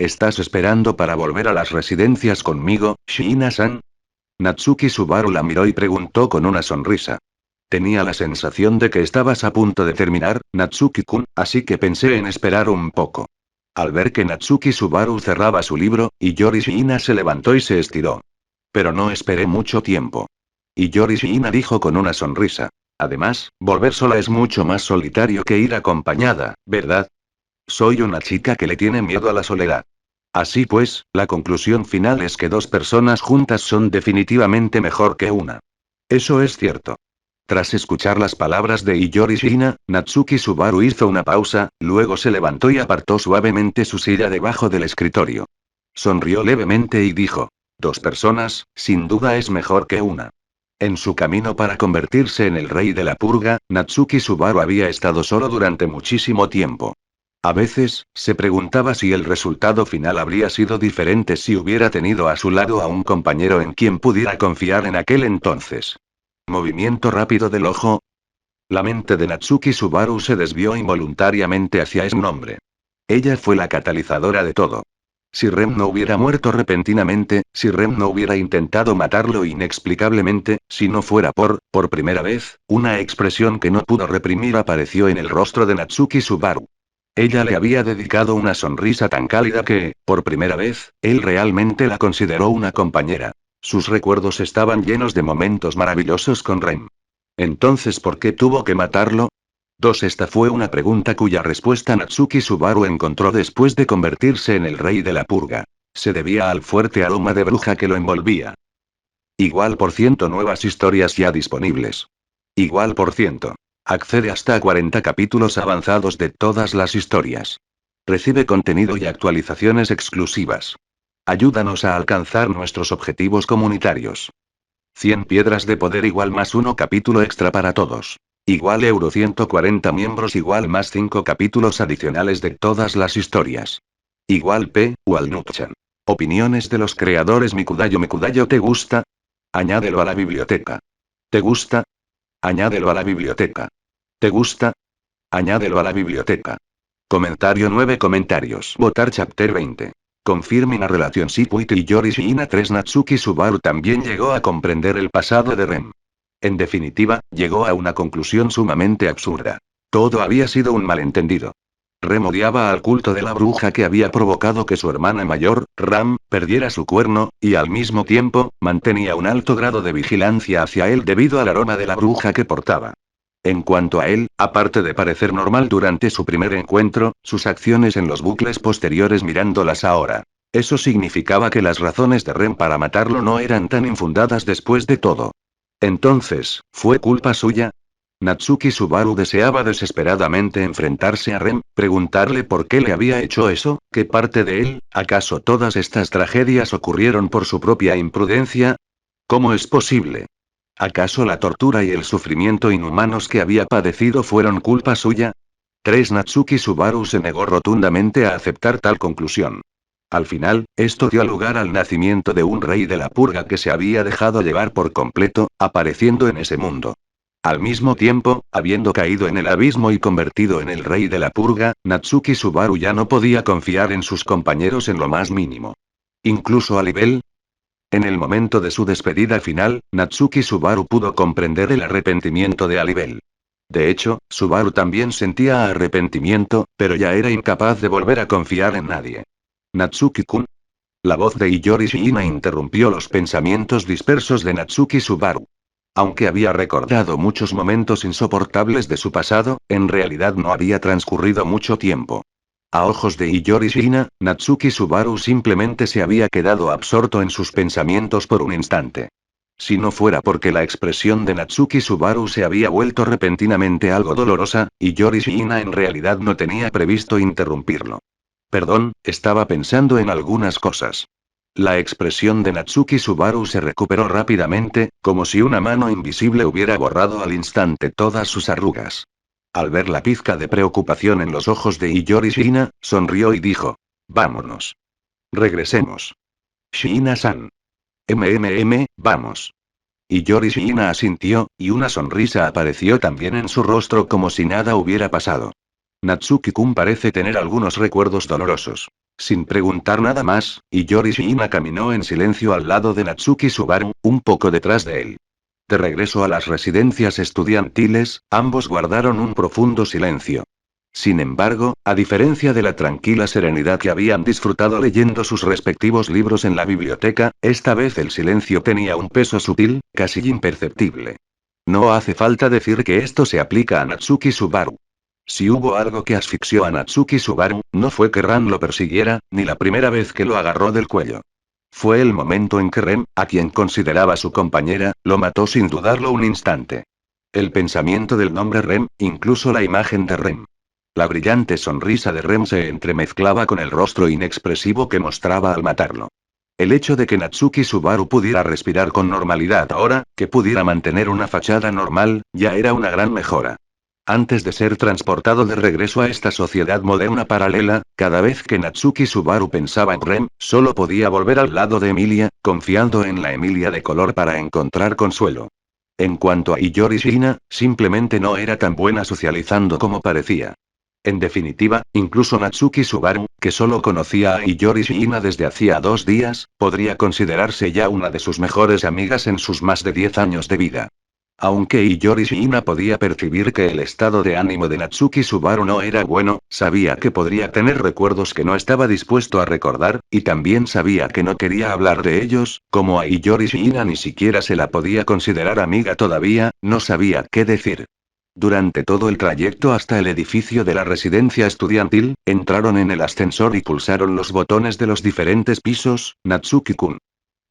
¿Estás esperando para volver a las residencias conmigo, Shiina-san? Natsuki Subaru la miró y preguntó con una sonrisa. Tenía la sensación de que estabas a punto de terminar, Natsuki-kun, así que pensé en esperar un poco. Al ver que Natsuki Subaru cerraba su libro, Iyori Shiina se levantó y se estiró. Pero no esperé mucho tiempo. Iyori Shiina dijo con una sonrisa. Además, volver sola es mucho más solitario que ir acompañada, ¿verdad? Soy una chica que le tiene miedo a la soledad. Así pues, la conclusión final es que dos personas juntas son definitivamente mejor que una. Eso es cierto. Tras escuchar las palabras de Iyori Shiina, Natsuki Subaru hizo una pausa, luego se levantó y apartó suavemente su silla debajo del escritorio. Sonrió levemente y dijo: dos personas, sin duda es mejor que una. En su camino para convertirse en el rey de la purga, Natsuki Subaru había estado solo durante muchísimo tiempo. A veces, se preguntaba si el resultado final habría sido diferente si hubiera tenido a su lado a un compañero en quien pudiera confiar en aquel entonces. Movimiento rápido del ojo. La mente de Natsuki Subaru se desvió involuntariamente hacia ese nombre. Ella fue la catalizadora de todo. Si Rem no hubiera muerto repentinamente, si Rem no hubiera intentado matarlo inexplicablemente, si no fuera por primera vez, una expresión que no pudo reprimir apareció en el rostro de Natsuki Subaru. Ella le había dedicado una sonrisa tan cálida que, por primera vez, él realmente la consideró una compañera. Sus recuerdos estaban llenos de momentos maravillosos con Rem. Entonces, ¿por qué tuvo que matarlo? Esta fue una pregunta cuya respuesta Natsuki Subaru encontró después de convertirse en el rey de la purga. Se debía al fuerte aroma de bruja que lo envolvía. Igual por ciento nuevas historias ya disponibles. Igual por ciento. Accede hasta 40 capítulos avanzados de todas las historias. Recibe contenido y actualizaciones exclusivas. Ayúdanos a alcanzar nuestros objetivos comunitarios. 100 piedras de poder igual más 1 capítulo extra para todos. Igual euro 140 miembros igual más 5 capítulos adicionales de todas las historias. Igual P. Walnut-chan. Opiniones de los creadores. Mikudayo ¿te gusta? Añádelo a la biblioteca. ¿Te gusta? Añádelo a la biblioteca. ¿Te gusta? Añádelo a la biblioteca. Comentario 9 comentarios. Votar Chapter 20. Confirming a relación Shipuit y Yori Shiina 3. Natsuki Subaru también llegó a comprender el pasado de Rem. En definitiva, llegó a una conclusión sumamente absurda. Todo había sido un malentendido. Rem odiaba al culto de la bruja que había provocado que su hermana mayor, Ram, perdiera su cuerno, y al mismo tiempo, mantenía un alto grado de vigilancia hacia él debido al aroma de la bruja que portaba. En cuanto a él, aparte de parecer normal durante su primer encuentro, sus acciones en los bucles posteriores mirándolas ahora. Eso significaba que las razones de Rem para matarlo no eran tan infundadas después de todo. Entonces, ¿fue culpa suya? Natsuki Subaru deseaba desesperadamente enfrentarse a Rem, preguntarle por qué le había hecho eso, qué parte de él, ¿acaso todas estas tragedias ocurrieron por su propia imprudencia? ¿Cómo es posible? ¿Acaso la tortura y el sufrimiento inhumanos que había padecido fueron culpa suya? 3. Natsuki Subaru se negó rotundamente a aceptar tal conclusión. Al final, esto dio lugar al nacimiento de un rey de la purga que se había dejado llevar por completo, apareciendo en ese mundo. Al mismo tiempo, habiendo caído en el abismo y convertido en el rey de la purga, Natsuki Subaru ya no podía confiar en sus compañeros en lo más mínimo. Incluso a Libel. En el momento de su despedida final, Natsuki Subaru pudo comprender el arrepentimiento de Alibel. De hecho, Subaru también sentía arrepentimiento, pero ya era incapaz de volver a confiar en nadie. Natsuki-kun. La voz de Iyori Shiina interrumpió los pensamientos dispersos de Natsuki Subaru. Aunque había recordado muchos momentos insoportables de su pasado, en realidad no había transcurrido mucho tiempo. A ojos de Iyori Shiina, Natsuki Subaru simplemente se había quedado absorto en sus pensamientos por un instante. Si no fuera porque la expresión de Natsuki Subaru se había vuelto repentinamente algo dolorosa, Iyori Shiina en realidad no tenía previsto interrumpirlo. Perdón, estaba pensando en algunas cosas. La expresión de Natsuki Subaru se recuperó rápidamente, como si una mano invisible hubiera borrado al instante todas sus arrugas. Al ver la pizca de preocupación en los ojos de Iyori Shiina, sonrió y dijo: vámonos. Regresemos. Shiina-san. Vamos. Iyori Shiina asintió, y una sonrisa apareció también en su rostro como si nada hubiera pasado. Natsuki-kun parece tener algunos recuerdos dolorosos. Sin preguntar nada más, Iyori Shiina caminó en silencio al lado de Natsuki Subaru, un poco detrás de él. De regreso a las residencias estudiantiles, ambos guardaron un profundo silencio. Sin embargo, a diferencia de la tranquila serenidad que habían disfrutado leyendo sus respectivos libros en la biblioteca, esta vez el silencio tenía un peso sutil, casi imperceptible. No hace falta decir que esto se aplica a Natsuki Subaru. Si hubo algo que asfixió a Natsuki Subaru, no fue que Ran lo persiguiera, ni la primera vez que lo agarró del cuello. Fue el momento en que Rem, a quien consideraba su compañera, lo mató sin dudarlo un instante. El pensamiento del nombre Rem, incluso la imagen de Rem. La brillante sonrisa de Rem se entremezclaba con el rostro inexpresivo que mostraba al matarlo. El hecho de que Natsuki Subaru pudiera respirar con normalidad ahora, que pudiera mantener una fachada normal, ya era una gran mejora. Antes de ser transportado de regreso a esta sociedad moderna paralela, cada vez que Natsuki Subaru pensaba en Rem, solo podía volver al lado de Emilia, confiando en la Emilia de color para encontrar consuelo. En cuanto a Iyori Shiina, simplemente no era tan buena socializando como parecía. En definitiva, incluso Natsuki Subaru, que solo conocía a Iyori Shiina desde hacía 2 días, podría considerarse ya una de sus mejores amigas en sus más de 10 años de vida. Aunque Iyori Shiina podía percibir que el estado de ánimo de Natsuki Subaru no era bueno, sabía que podría tener recuerdos que no estaba dispuesto a recordar, y también sabía que no quería hablar de ellos, como a Iyori Shiina ni siquiera se la podía considerar amiga todavía, no sabía qué decir. Durante todo el trayecto hasta el edificio de la residencia estudiantil, entraron en el ascensor y pulsaron los botones de los diferentes pisos. Natsuki-kun.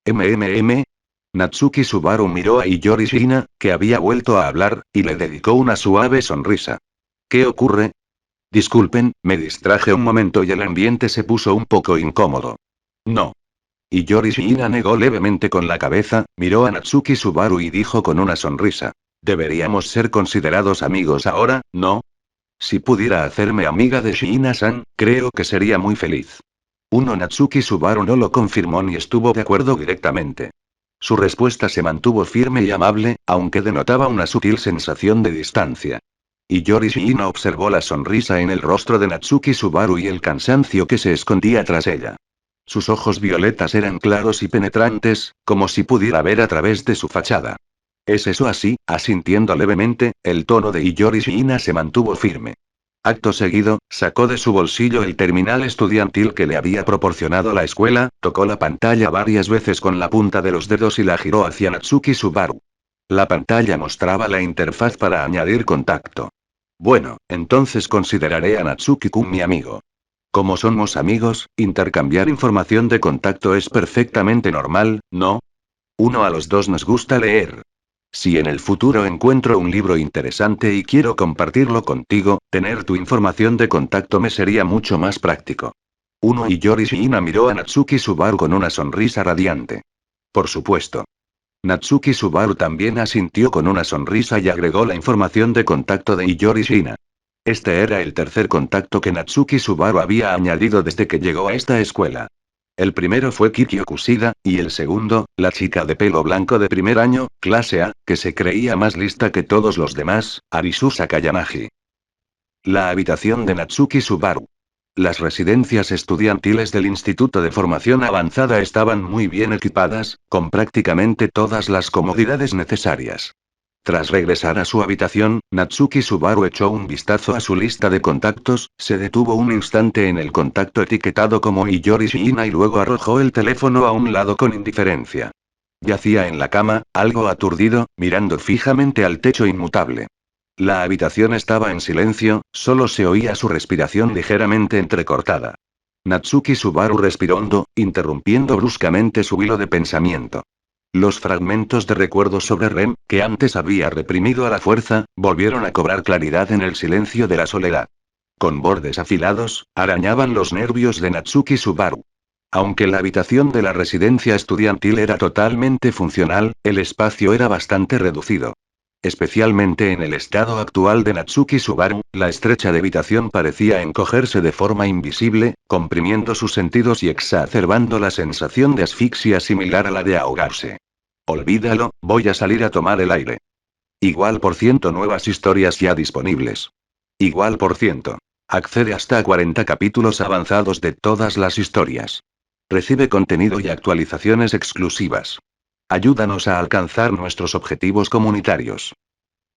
MMM. Natsuki Subaru miró a Iyori Shiina, que había vuelto a hablar, y le dedicó una suave sonrisa. ¿Qué ocurre? Disculpen, me distraje un momento y el ambiente se puso un poco incómodo. No. Iyori Shiina negó levemente con la cabeza, miró a Natsuki Subaru y dijo con una sonrisa. Deberíamos ser considerados amigos ahora, ¿no? Si pudiera hacerme amiga de Shiina-san, creo que sería muy feliz. Natsuki Subaru no lo confirmó ni estuvo de acuerdo directamente. Su respuesta se mantuvo firme y amable, aunque denotaba una sutil sensación de distancia. Iyori Shiina observó la sonrisa en el rostro de Natsuki Subaru y el cansancio que se escondía tras ella. Sus ojos violetas eran claros y penetrantes, como si pudiera ver a través de su fachada. ¿Es eso así? Asintiendo levemente, el tono de Iyori Shiina se mantuvo firme. Acto seguido, sacó de su bolsillo el terminal estudiantil que le había proporcionado la escuela, tocó la pantalla varias veces con la punta de los dedos y la giró hacia Natsuki Subaru. La pantalla mostraba la interfaz para añadir contacto. Bueno, entonces consideraré a Natsuki-kun mi amigo. Como somos amigos, intercambiar información de contacto es perfectamente normal, ¿no? A los dos nos gusta leer. Si en el futuro encuentro un libro interesante y quiero compartirlo contigo, tener tu información de contacto me sería mucho más práctico. Iyori Shiina miró a Natsuki Subaru con una sonrisa radiante. Por supuesto. Natsuki Subaru también asintió con una sonrisa y agregó la información de contacto de Iyori Shiina. Este era el tercer contacto que Natsuki Subaru había añadido desde que llegó a esta escuela. El primero fue Kikyo Kushida, y el segundo, la chica de pelo blanco de primer año, clase A, que se creía más lista que todos los demás, Arisu Sakayanagi. La habitación de Natsuki Subaru. Las residencias estudiantiles del Instituto de Formación Avanzada estaban muy bien equipadas, con prácticamente todas las comodidades necesarias. Tras regresar a su habitación, Natsuki Subaru echó un vistazo a su lista de contactos, se detuvo un instante en el contacto etiquetado como Iyori Shiina y luego arrojó el teléfono a un lado con indiferencia. Yacía en la cama, algo aturdido, mirando fijamente al techo inmutable. La habitación estaba en silencio, solo se oía su respiración ligeramente entrecortada. Natsuki Subaru respiró hondo, interrumpiendo bruscamente su hilo de pensamiento. Los fragmentos de recuerdos sobre Rem, que antes había reprimido a la fuerza, volvieron a cobrar claridad en el silencio de la soledad. Con bordes afilados, arañaban los nervios de Natsuki Subaru. Aunque la habitación de la residencia estudiantil era totalmente funcional, el espacio era bastante reducido. Especialmente en el estado actual de Natsuki Subaru, la estrecha habitación parecía encogerse de forma invisible, comprimiendo sus sentidos y exacerbando la sensación de asfixia similar a la de ahogarse. Olvídalo, voy a salir a tomar el aire. Igual por ciento nuevas historias ya disponibles. Igual por ciento. Accede hasta a 40 capítulos avanzados de todas las historias. Recibe contenido y actualizaciones exclusivas. Ayúdanos a alcanzar nuestros objetivos comunitarios.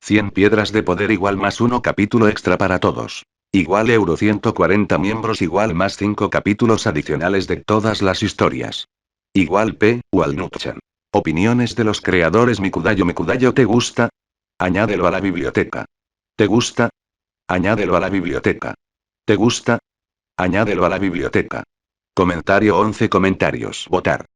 100 piedras de poder igual más 1 capítulo extra para todos. Igual euro 140 miembros igual más 5 capítulos adicionales de todas las historias. Igual P. Walnutchan. Opiniones de los creadores. Mikudayo, ¿te gusta? Añádelo a la biblioteca. ¿Te gusta? Añádelo a la biblioteca. ¿Te gusta? Añádelo a la biblioteca. Comentario 11 comentarios. Votar.